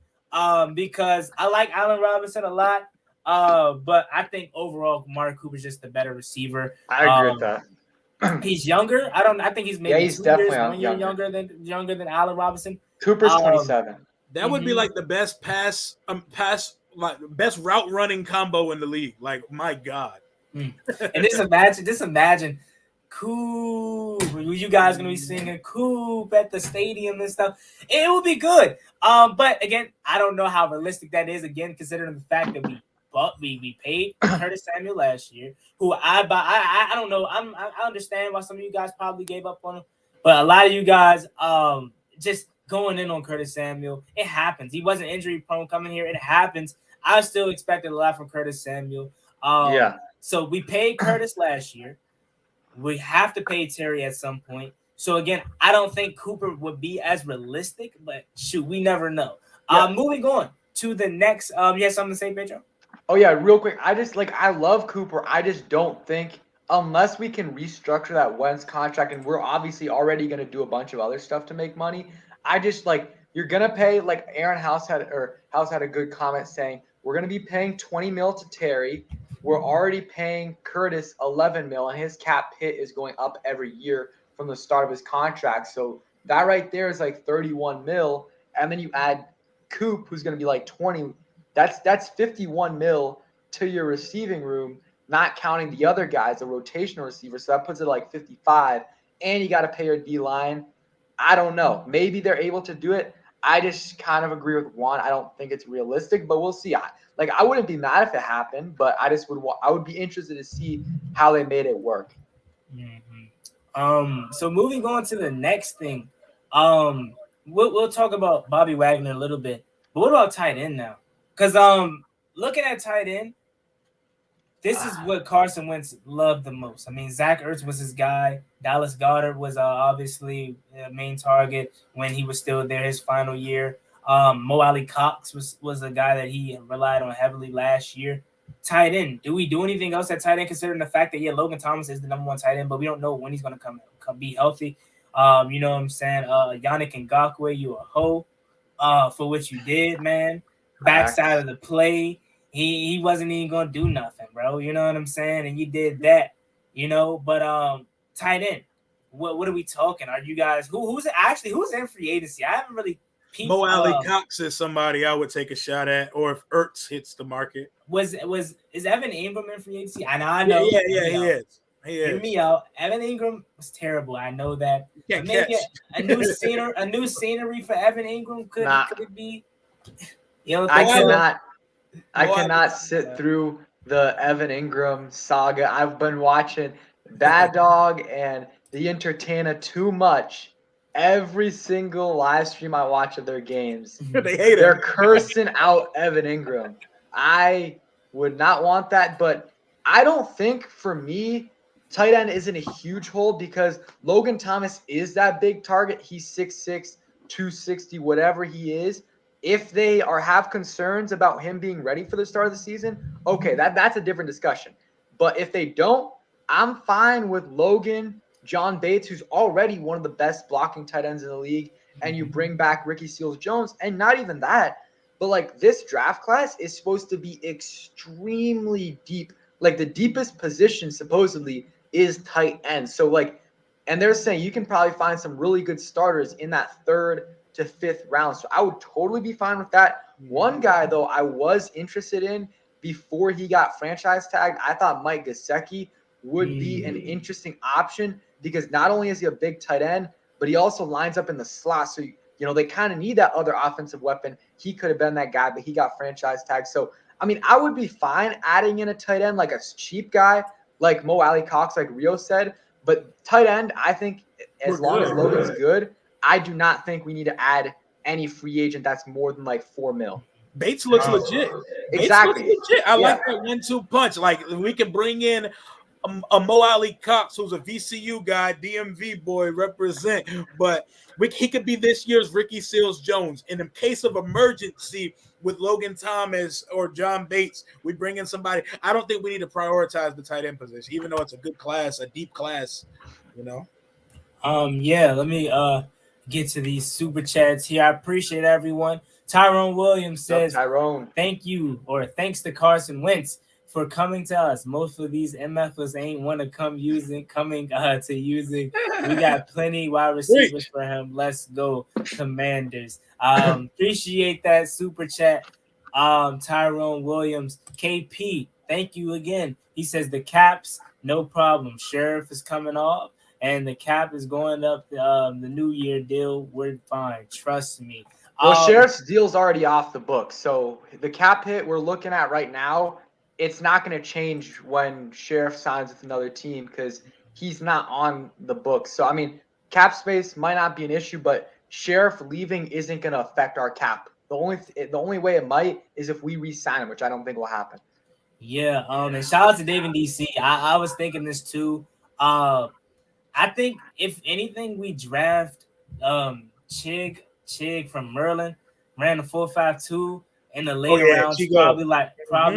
because I like Allen Robinson a lot. But I think overall Amari Cooper's just the better receiver. I agree with that. He's younger. I think he's maybe he's definitely 1 year younger than Allen Robinson. Cooper's 27. That would be like the best like best route running combo in the league. Like, my God. And just imagine Coop. You guys gonna be singing Coop at the stadium and stuff. It will be good. But again, I don't know how realistic that is. Again, considering the fact that we paid Curtis Samuel last year, who I don't know. I understand why some of you guys probably gave up on him, but a lot of you guys just going in on Curtis Samuel. It happens. He wasn't injury prone coming here. It happens. I still expected a lot from Curtis Samuel. So we paid Curtis last year. We have to pay Terry at some point. So again, I don't think Cooper would be as realistic, but shoot, we never know. Moving on to the next. You have something to say, Pedro? Oh yeah, real quick. I love Cooper. I just don't think, unless we can restructure that Wentz contract, and we're obviously already going to do a bunch of other stuff to make money. I just you're going to pay, like Aaron House had a good comment saying, we're going to be paying $20 million to Terry. We're already paying Curtis $11 million, and his cap hit is going up every year from the start of his contract. So that right there is like $31 million, and then you add Coop, who's going to be like 20. That's $51 million to your receiving room, not counting the other guys, the rotational receivers. So that puts it like 55, and you got to pay your D-line. I don't know. Maybe they're able to do it. I just kind of agree with Juan. I don't think it's realistic, but we'll see. I wouldn't be mad if it happened, but I would be interested to see how they made it work. Mm-hmm. So moving on to the next thing, we'll talk about Bobby Wagner a little bit, but what about tight end now? Because looking at tight end, this is what Carson Wentz loved the most. I mean, Zach Ertz was his guy. Dallas Goedert was obviously the main target when he was still there his final year. Mo Ali Cox was a guy that he relied on heavily last year. Tight end. Do we do anything else at tight end, considering the fact that Logan Thomas is the number one tight end, but we don't know when he's going to come be healthy. You know what I'm saying? Yannick Ngakoue, you a hoe for what you did, man. Backside of the play. He wasn't even gonna do nothing, bro. You know what I'm saying? And you did that, But tight end, what are we talking? Are you guys who's in free agency? I haven't really peeped. Mo Ali Cox is somebody I would take a shot at, or if Ertz hits the market. Is Evan Ingram in free agency? I know. Yeah, he is. Hear me out. Evan Ingram was terrible. I know that. Maybe a new scenery for Evan Ingram could it be? I cannot sit through the Evan Ingram saga. I've been watching Bad Dog and The Entertainer too much. Every single live stream I watch of their games, they're cursing out Evan Ingram. I would not want that, but I don't think for me, tight end isn't a huge hole because Logan Thomas is that big target. He's 6'6", 260, whatever he is. If they have concerns about him being ready for the start of the season, okay, that's a different discussion. But if they don't, I'm fine with Logan, John Bates, who's already one of the best blocking tight ends in the league, and you bring back Ricky Seals-Jones, and not even that, but like this draft class is supposed to be extremely deep. Like the deepest position supposedly is tight end. So and they're saying you can probably find some really good starters in that 3rd to 5th round. So I would totally be fine with that. One guy, though, I was interested in before he got franchise tagged, I thought Mike Gesicki would be an interesting option because not only is he a big tight end, but he also lines up in the slot. So, they kind of need that other offensive weapon. He could have been that guy, but he got franchise tagged. So, I mean, I would be fine adding in a tight end, like a cheap guy, like Mo Ali Cox, like Rio said. But tight end, I think as long as Logan's good, I do not think we need to add any free agent that's more than like $4 million. Bates looks legit. Exactly. Bates looks legit. I like that 1-2 punch. Like we can bring in a Mo Ali Cox, who's a VCU guy, DMV boy, represent. But he could be this year's Ricky Seals-Jones. And in case of emergency with Logan Thomas or John Bates, we bring in somebody. I don't think we need to prioritize the tight end position, even though it's a good class, a deep class. Let me get to these super chats here. I appreciate everyone. Tyrone Williams says, thank you, or thanks to Carson Wentz for coming to us. Most of these MFers ain't want to coming to using. We got plenty wide receivers for him. Let's go, Commanders. Appreciate that super chat. Tyrone Williams. KP, thank you again. He says the caps, no problem. Sheriff is coming off. And the cap is going up the New Year deal. We're fine. Trust me. Well, Sheriff's deal's already off the books. So the cap hit we're looking at right now, it's not going to change when Sheriff signs with another team because he's not on the books. So, I mean, cap space might not be an issue, but Sheriff leaving isn't going to affect our cap. The only way it might is if we re-sign him, which I don't think will happen. Yeah. And shout out to Dave in DC. I was thinking this too. I think if anything, we draft Chig from Merlin, ran the 4.52 in the later rounds, probably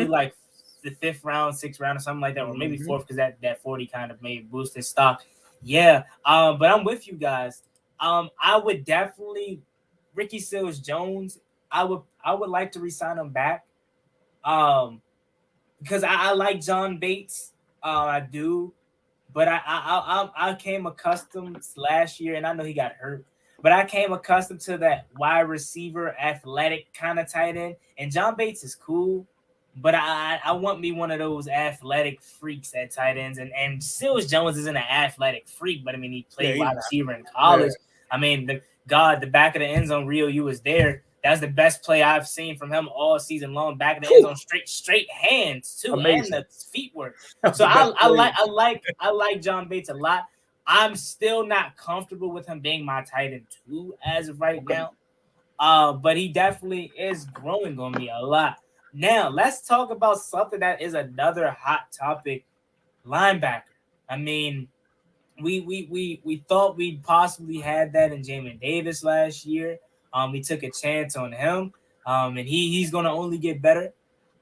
like the 5th round, 6th round, or something like that, or maybe 4th because that 40 kind of maybe boost his stock. Yeah, but I'm with you guys. I would definitely Ricky Seals-Jones. I would like to re-sign him back, because I like John Bates. I do. But I came accustomed last year, and I know he got hurt, but I came accustomed to that wide receiver, athletic kind of tight end. And John Bates is cool, but I want me one of those athletic freaks at tight ends. And Seals-Jones isn't an athletic freak, but I mean, he played wide receiver in college. Yeah. I mean, the back of the end zone, Rio, you was there. That's the best play I've seen from him all season long. Back of the end zone, straight hands too, amazing. And the feet work. So I like John Bates a lot. I'm still not comfortable with him being my tight end too as of right now. But he definitely is growing on me a lot. Now let's talk about something that is another hot topic: linebacker. I mean, we thought we possibly had that in Jamin Davis last year. We took a chance on him, and he's going to only get better.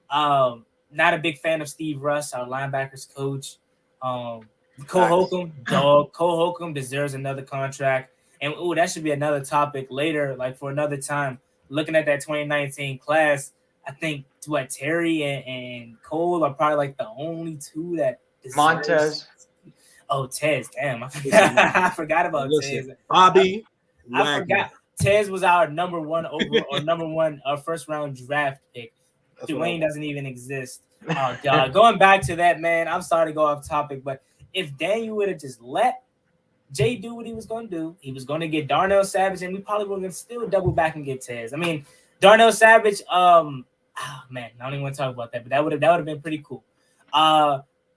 Not a big fan of Steve Russ, our linebackers coach. Cole Holcomb, dog. Cole Holcomb deserves another contract, and that should be another topic later, like for another time. Looking at that 2019 class, I think Terry and Cole are probably like the only two that Montez. Oh, Tez, damn! I forgot about Tez. Bobby, I forgot. Tez was our number one first round draft pick. Dwayne doesn't even exist. Oh God! Going back to that, man. I'm sorry to go off topic, but if Daniel would have just let Jay do what he was going to do, he was going to get Darnell Savage, and we probably would have still double back and get Tez. I mean, Darnell Savage. Man, I don't even want to talk about that, but that would have been pretty cool.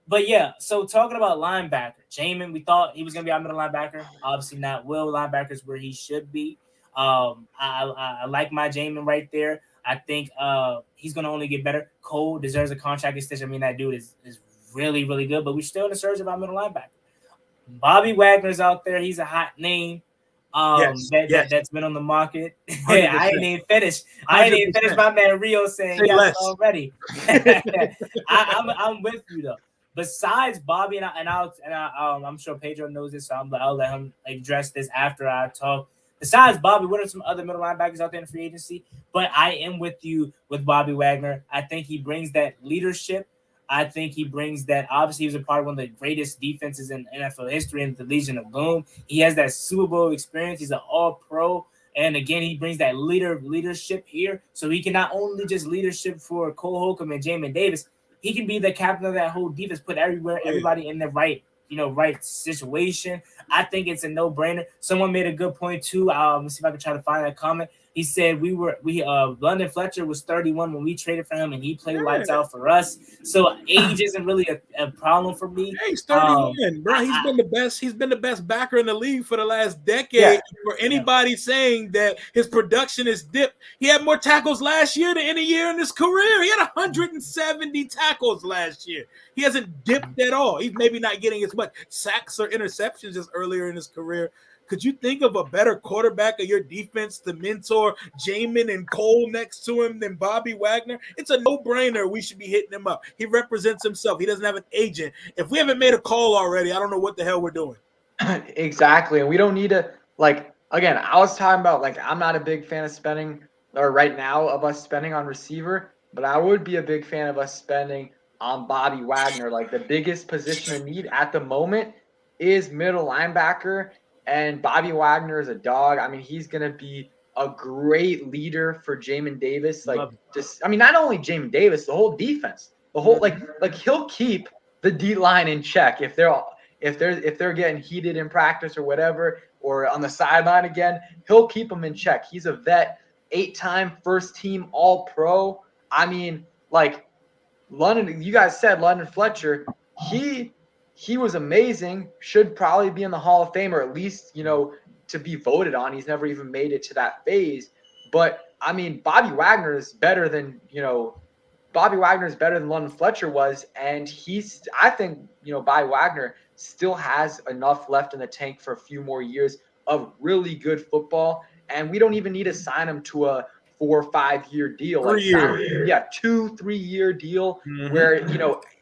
But yeah, so talking about linebacker, Jamin, we thought he was going to be our middle linebacker. Obviously not. Will linebackers where he should be. I like my Jamin right there. I think he's going to only get better. Cole deserves a contract extension. I mean, that dude is really, really good, but we're still in the search of our middle linebacker. Bobby Wagner's out there. He's a hot name. That's been on the market. I ain't even finished. My man Rio saying yes already. I'm with you though. Besides Bobby I'm sure Pedro knows this, so I'll let him address this after I talk. Besides Bobby, what are some other middle linebackers out there in free agency? But I am with you with Bobby Wagner. I think he brings that leadership. I think he brings that. Obviously, he was a part of one of the greatest defenses in NFL history in the Legion of Boom. He has that Super Bowl experience. He's an all-pro. And again, he brings that leadership here. So he can not only just leadership for Cole Holcomb and Jamin Davis, he can be the captain of that whole defense, put everybody in the right situation. I think it's a no-brainer. Someone made a good point too. Let's see if I can try to find that comment. He said London Fletcher was 31 when we traded for him, and he played lights out for us. So age isn't really a problem for me. Hey, he's 31, bro. He's been the best. He's been the best backer in the league for the last decade. Yeah. For anybody saying that his production is dipped, he had more tackles last year than any year in his career. He had 170 tackles last year. He hasn't dipped at all. He's maybe not getting as much sacks or interceptions as earlier in his career. Could you think of a better quarterback of your defense to mentor Jamin and Cole next to him than Bobby Wagner? It's a no-brainer. We should be hitting him up. He represents himself. He doesn't have an agent. If we haven't made a call already, I don't know what the hell we're doing. Exactly. And we don't need to, again, I was talking about, I'm not a big fan of spending, or right now, of us spending on receiver, but I would be a big fan of us spending on Bobby Wagner. The biggest position of need at the moment is middle linebacker. And Bobby Wagner is a dog. I mean, he's going to be a great leader for Jamin Davis. Not only Jamin Davis, the whole defense, the whole he'll keep the D line in check if they're getting heated in practice or whatever, or on the sideline again. He'll keep them in check. He's a vet, 8-time first team All Pro. I mean, London. You guys said London Fletcher. He was amazing, should probably be in the Hall of Fame, or at least, to be voted on. He's never even made it to that phase. But, I mean, Bobby Wagner is better than London Fletcher was. And I think, Bobby Wagner still has enough left in the tank for a few more years of really good football. And we don't even need to sign him to a 4 or 5 year deal. 2-3 year deal where,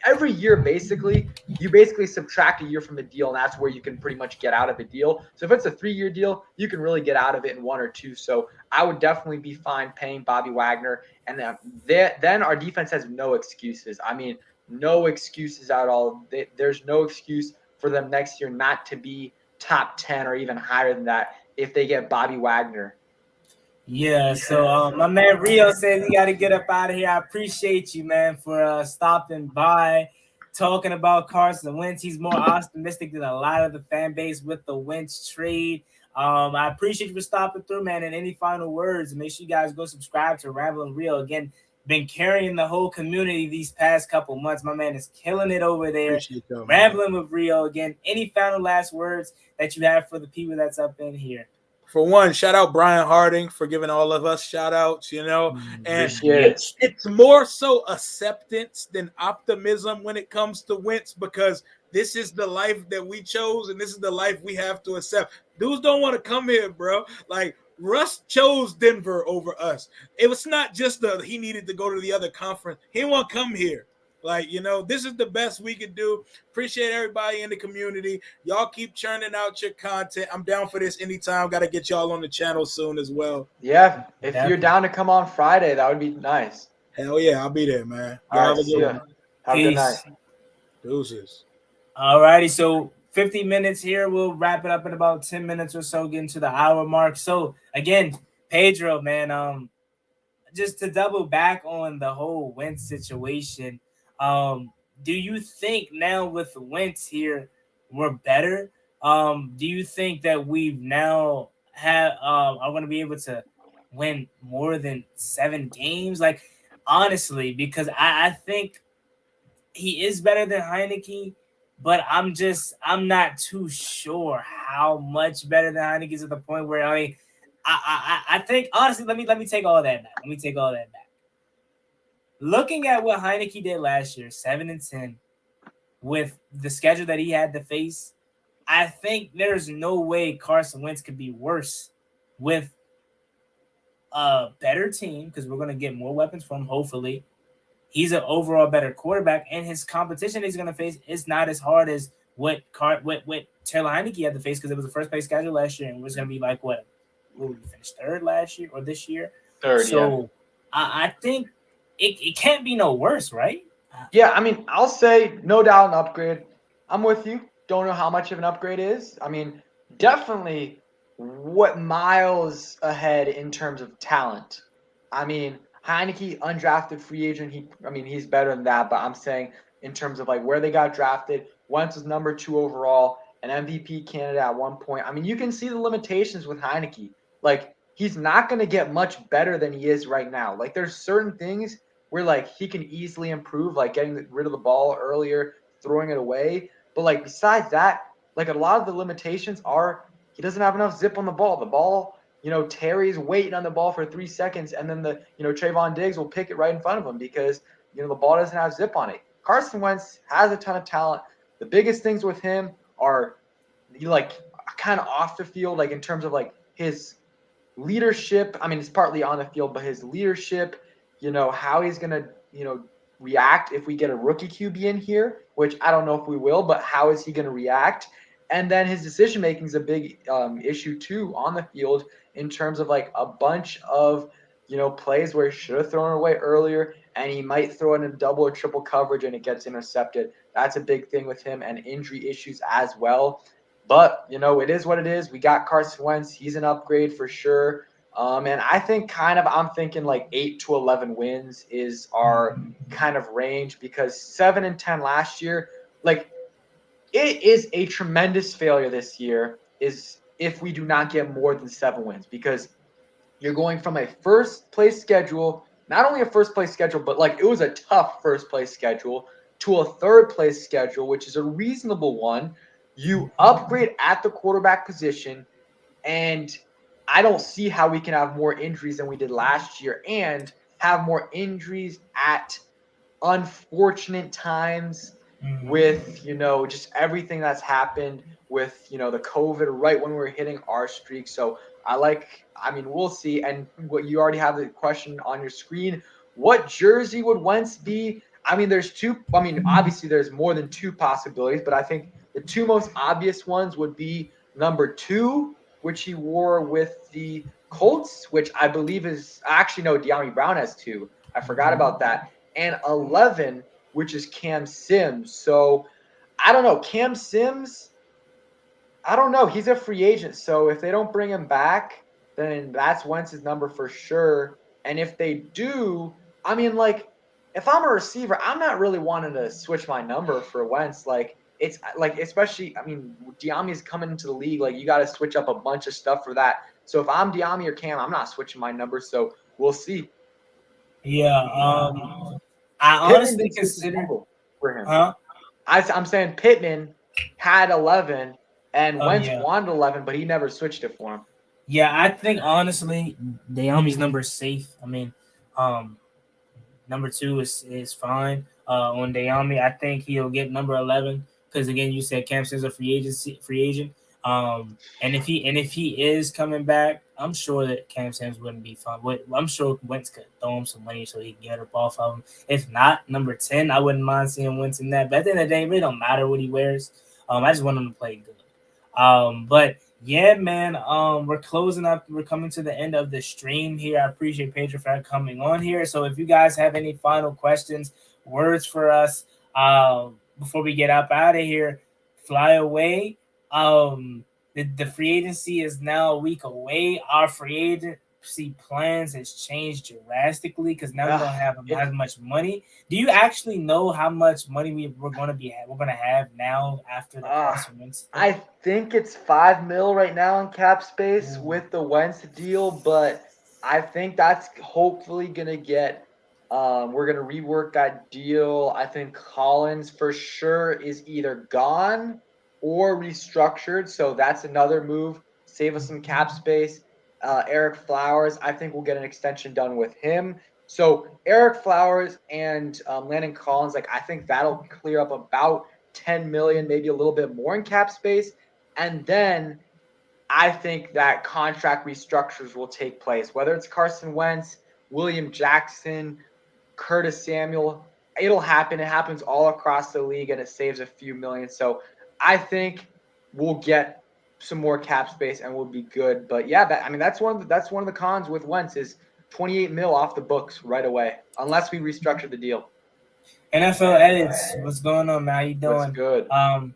every year you subtract a year from the deal, and that's where you can pretty much get out of a deal. So if it's a 3-year deal, you can really get out of it in 1 or 2. So I would definitely be fine paying Bobby Wagner. And then our defense has no excuses. I mean, no excuses at all. There's no excuse for them next year not to be top 10 or even higher than that if they get Bobby Wagner. Yeah, so my man Rio says he got to get up out of here. I appreciate you, man, for stopping by, talking about Carson Wentz. He's more optimistic than a lot of the fan base with the Wentz trade. I appreciate you for stopping through, man. And any final words? Make sure you guys go subscribe to Rambling Rio. Again, been carrying the whole community these past couple months. My man is killing it over there. Rambling with Rio. Again, any final last words that you have for the people that's up in here? for one, shout out Brian Harding for giving all of us shout outs, and it's more so acceptance than optimism when it comes to Wentz, because this is the life that we chose and this is the life we have to accept. Dudes don't want to come here, bro. Like, Russ chose Denver over us. It was not just he needed to go to the other conference. He didn't want to come here. Like, this is the best we could do. Appreciate everybody in the community. Y'all keep churning out your content. I'm down for this anytime. Got to get y'all on the channel soon as well. Yeah, if you're down to come on Friday, that would be nice. Hell yeah, I'll be there, man. All right, see ya. Have a good night. Deuces. All righty, so 50 minutes here. We'll wrap it up in about 10 minutes or so, getting to the hour mark. So, again, Pedro, man, just to double back on the whole Wentz situation, do you think now with Wentz here, we're better? Do you think that we've now are going to be able to win more than 7 games? Like, honestly, because I think he is better than Heineke, but I'm not too sure how much better than Heineke is, at the point where, I think, honestly, let me take all that back. Looking at what Heineke did last year, 7-10, with the schedule that he had to face, I think there's no way Carson Wentz could be worse with a better team, because we're going to get more weapons from him, hopefully. He's an overall better quarterback, and his competition he's going to face is not as hard as what Taylor Heineke had to face, because it was the first place schedule last year, and it was going to be like, what we finished third last year or this year? Third, so, yeah. I think it can't be no worse, right? Yeah, I mean, I'll say no doubt an upgrade. I'm with you. Don't know how much of an upgrade is. I mean, definitely what miles ahead in terms of talent. I mean, Heineke, undrafted free agent. He's better than that, but I'm saying in terms of like where they got drafted, Wentz was number 2 overall, an MVP candidate at one point. I mean, you can see the limitations with Heineke. Like, he's not going to get much better than he is right now. Like, there's certain things where, like, he can easily improve, like getting rid of the ball earlier, throwing it away. But, like, besides that, like, a lot of the limitations are he doesn't have enough zip on the ball. The ball, Terry's waiting on the ball for 3 seconds, and then Trayvon Diggs will pick it right in front of him because, the ball doesn't have zip on it. Carson Wentz has a ton of talent. The biggest things with him are, kind of off the field, like, in terms of, like, his leadership. I mean, it's partly on the field, but his leadership, how he's going to, react if we get a rookie QB in here, which I don't know if we will, but how is he going to react? And then his decision-making is a big issue, too, on the field in terms of, like, a bunch of, plays where he should have thrown it away earlier, and he might throw it in double or triple coverage and it gets intercepted. That's a big thing with him, and injury issues as well. But, it is what it is. We got Carson Wentz. He's an upgrade for sure. And I think I'm thinking like 8 to 11 wins is our kind of range, because 7-10 last year, like, it is a tremendous failure this year is if we do not get more than 7 wins, because you're going from a first place schedule, not only a first place schedule, but like it was a tough first place schedule, to a third place schedule, which is a reasonable one. You upgrade at the quarterback position, and I don't see how we can have more injuries than we did last year and have more injuries at unfortunate times with, just everything that's happened with, the COVID right when we were hitting our streak. So we'll see. And what you already have the question on your screen, what jersey would Wentz be? I mean, there's 2. I mean, obviously there's more than 2 possibilities, but I think the 2 most obvious ones would be number 2, which he wore with the Colts, which I believe is actually no, De'Ami Brown has 2. I forgot about that. And 11, which is Cam Sims. So I don't know. Cam Sims, I don't know. He's a free agent. So if they don't bring him back, then that's Wentz's number for sure. And if they do, I mean, like, if I'm a receiver, I'm not really wanting to switch my number for Wentz. Like, it's like, especially, I mean, De'Ami's coming into the league. Like, you got to switch up a bunch of stuff for that. So if I'm De'Ami or Cam, I'm not switching my number. So we'll see. Yeah. I honestly consider for him. I'm saying Pittman had 11 and Wentz wanted 11, but he never switched it for him. Yeah, I think honestly, Naomi's number is safe. I mean, um, number two is fine. On Naomi, I think he'll get number 11 because again, you said Cam Sims a free agent. And if he is coming back, I'm sure that Cam Sims wouldn't be fine. I'm sure Wentz could throw him some money so he can get up off of him. If not, number 10, I wouldn't mind seeing Wentz in that. But at the end of the day, it really don't matter what he wears. I just want him to play good. But yeah, man. We're closing up. We're coming to the end of the stream here. I appreciate Pedro for coming on here. So if you guys have any final questions, words for us, before we get up out of here, fly away. The free agency is now a week away. Our free agency plans has changed drastically because now we don't have as much money. Do you actually know how much money we're going to have now after the Carson Wentz thing? I think it's $5 million right now in cap space with the Wentz deal, but I think that's hopefully gonna get. We're gonna rework that deal. I think Collins for sure is either gone or restructured, so that's another move. Save us some cap space. Eric Flowers, I think we'll get an extension done with him. So Eric Flowers and Landon Collins, like I think that'll clear up about 10 million, maybe a little bit more in cap space. And then I think that contract restructures will take place, whether it's Carson Wentz, William Jackson, Curtis Samuel. It'll happen. It happens all across the league, and it saves a few million. So I think we'll get some more cap space and we'll be good. But yeah, that's one of the cons with Wentz is 28 mil off the books right away, unless we restructure the deal. NFL edits. What's going on, man? How you doing? What's good?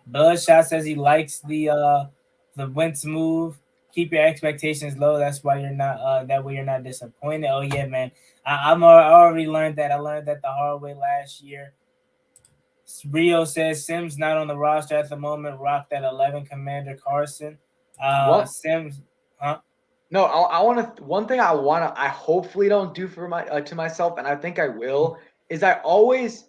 Bloodshot says he likes the Wentz move. Keep your expectations low. That's why you're not that way you're not disappointed. Oh yeah, man. I already learned that. I learned that the hard way last year. Rio says Sims not on the roster at the moment. Rock that 11 Commander Carson. What? Sims, huh? No, I want to. One thing I hopefully don't do for my to myself, and I think I will, is I always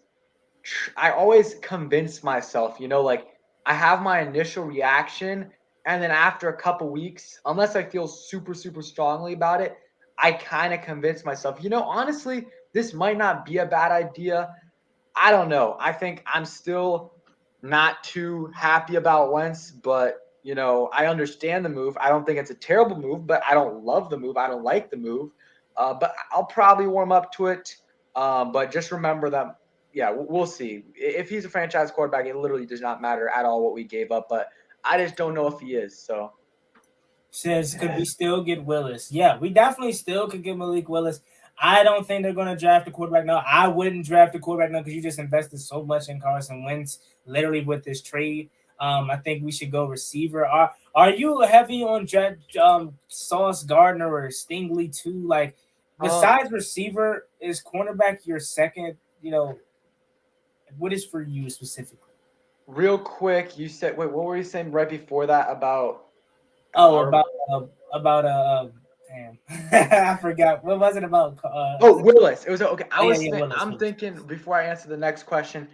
convince myself, like I have my initial reaction, and then after a couple weeks, unless I feel super super strongly about it, I kind of convince myself, honestly, this might not be a bad idea. I don't know. I think I'm still not too happy about Wentz, but I understand the move. I don't think it's a terrible move, but I don't love the move. I don't like the move. But I'll probably warm up to it. But just remember that, yeah, we'll see. If he's a franchise quarterback, it literally does not matter at all what we gave up. But I just don't know if he is. So says, could we still get Willis? Yeah, we definitely still could get Malik Willis. I don't think they're going to draft a quarterback now. I wouldn't draft a quarterback now because you just invested so much in Carson Wentz, literally with this trade. I think we should go receiver. Are you heavy on Sauce Gardner or Stingley too? Like, besides receiver, is cornerback your second? What is for you specifically? Real quick, you said, wait, what were you saying right before that about? Damn, I forgot. What was it about? Willis. It was okay. Willis. I'm thinking before I answer the next question.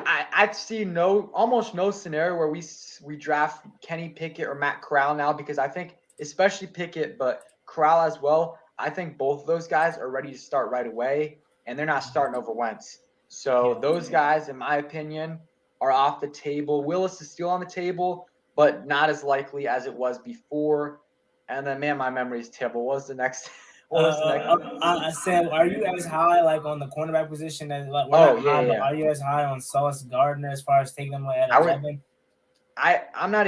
I see almost no scenario where we draft Kenny Pickett or Matt Corral now, because I think especially Pickett, but Corral as well. I think both of those guys are ready to start right away, and they're not starting over Wentz. So those guys, in my opinion, are off the table. Willis is still on the table, but not as likely as it was before. And then, man, my memory is terrible. What was the next? I said, are you as high like on the cornerback position as like? Are you as high on Sauce Gardner as far as taking them at 11? I'm not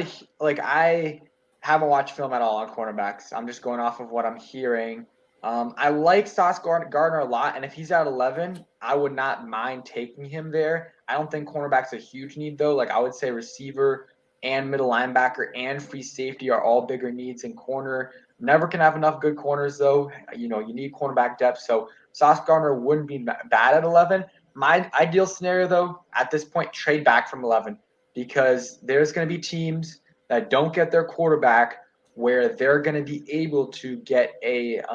I haven't watched film at all on cornerbacks. I'm just going off of what I'm hearing. I like Sauce Gardner a lot, and if he's at 11, I would not mind taking him there. I don't think cornerback's a huge need though. Like I would say receiver and middle linebacker and free safety are all bigger needs in corner. Never can have enough good corners though. You need cornerback depth. So Sauce Gardner wouldn't be bad at 11. My ideal scenario though, at this point, trade back from 11, because there's going to be teams that don't get their quarterback where they're going to be able to get they're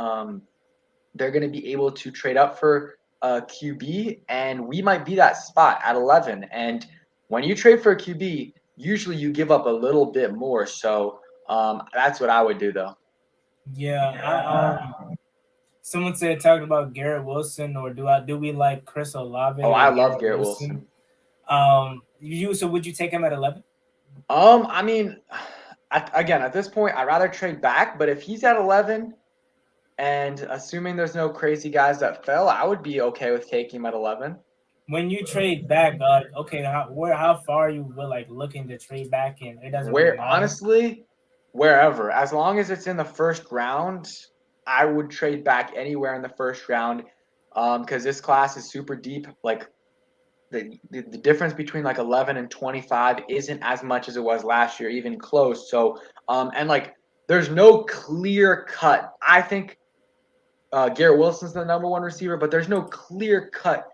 going to be able to trade up for a QB, and we might be that spot at 11. And when you trade for a QB, usually you give up a little bit more. So that's what I would do though. Yeah. Someone said talking about Garrett Wilson, or do we like Chris Olave? Oh, Or I love Garrett Wilson. So would you take him at 11? I mean, again, at this point, I'd rather trade back. But if he's at 11, and assuming there's no crazy guys that fell, I would be okay with taking him at 11. When you trade back, okay, how far are you like looking to trade back in? It doesn't really matter. Honestly, wherever, as long as it's in the first round, I would trade back anywhere in the first round, because this class is super deep. Like the difference between like 11 and 25 isn't as much as it was last year, even close. So, and like there's no clear cut. I think Garrett Wilson's the number one receiver, but there's no clear cut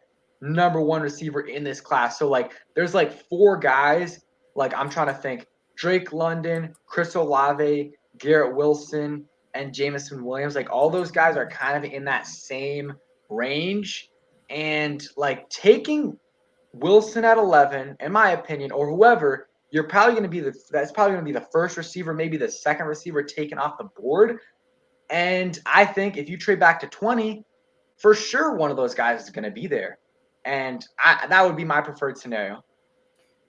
number one receiver in this class. So like there's like four guys. Like I'm trying to think: Drake London, Chris Olave, Garrett Wilson, and Jameson Williams. Like all those guys are kind of in that same range. And like taking Wilson at 11, in my opinion, or whoever, you're probably going to be that's probably going to be the first receiver, maybe the second receiver taken off the board. And I think if you trade back to 20, for sure one of those guys is going to be there. And that would be my preferred scenario.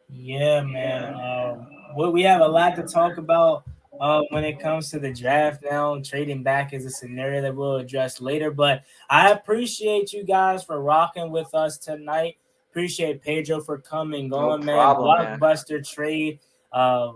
Yeah, man. We have a lot to talk about when it comes to the draft now. Trading back is a scenario that we'll address later. But I appreciate you guys for rocking with us tonight. Appreciate Pedro for coming on, man. Blockbuster trade. A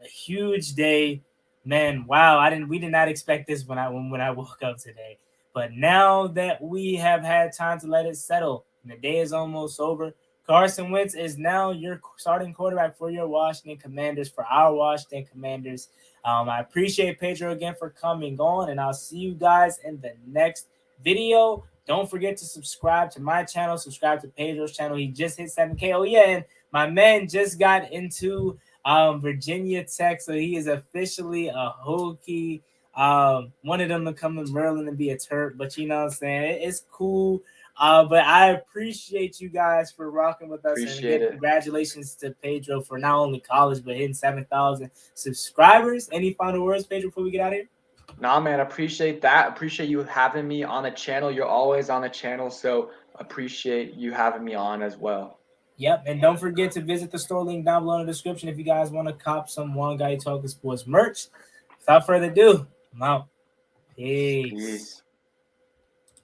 huge day. Man, wow! We did not expect this when I woke up today. But now that we have had time to let it settle, and the day is almost over, Carson Wentz is now your starting quarterback for your Washington Commanders, for our Washington Commanders. I appreciate Pedro again for coming on, and I'll see you guys in the next video. Don't forget to subscribe to my channel, subscribe to Pedro's channel. He just hit 7K. Oh, yeah, and my man just got into Virginia Tech, so he is officially a Hokie. Wanted him to come to Maryland and be a Terp, but you know what I'm saying? It's cool. But I appreciate you guys for rocking with us. Appreciate it. Congratulations to Pedro for not only college, but hitting 7,000 subscribers. Any final words, Pedro, before we get out of here? Nah, man, appreciate that. Appreciate you having me on the channel. You're always on the channel, so appreciate you having me on as well. Yep, and don't forget to visit the store link down below in the description if you guys want to cop some One Guy Talking Sports merch. Without further ado, I'm out. Peace.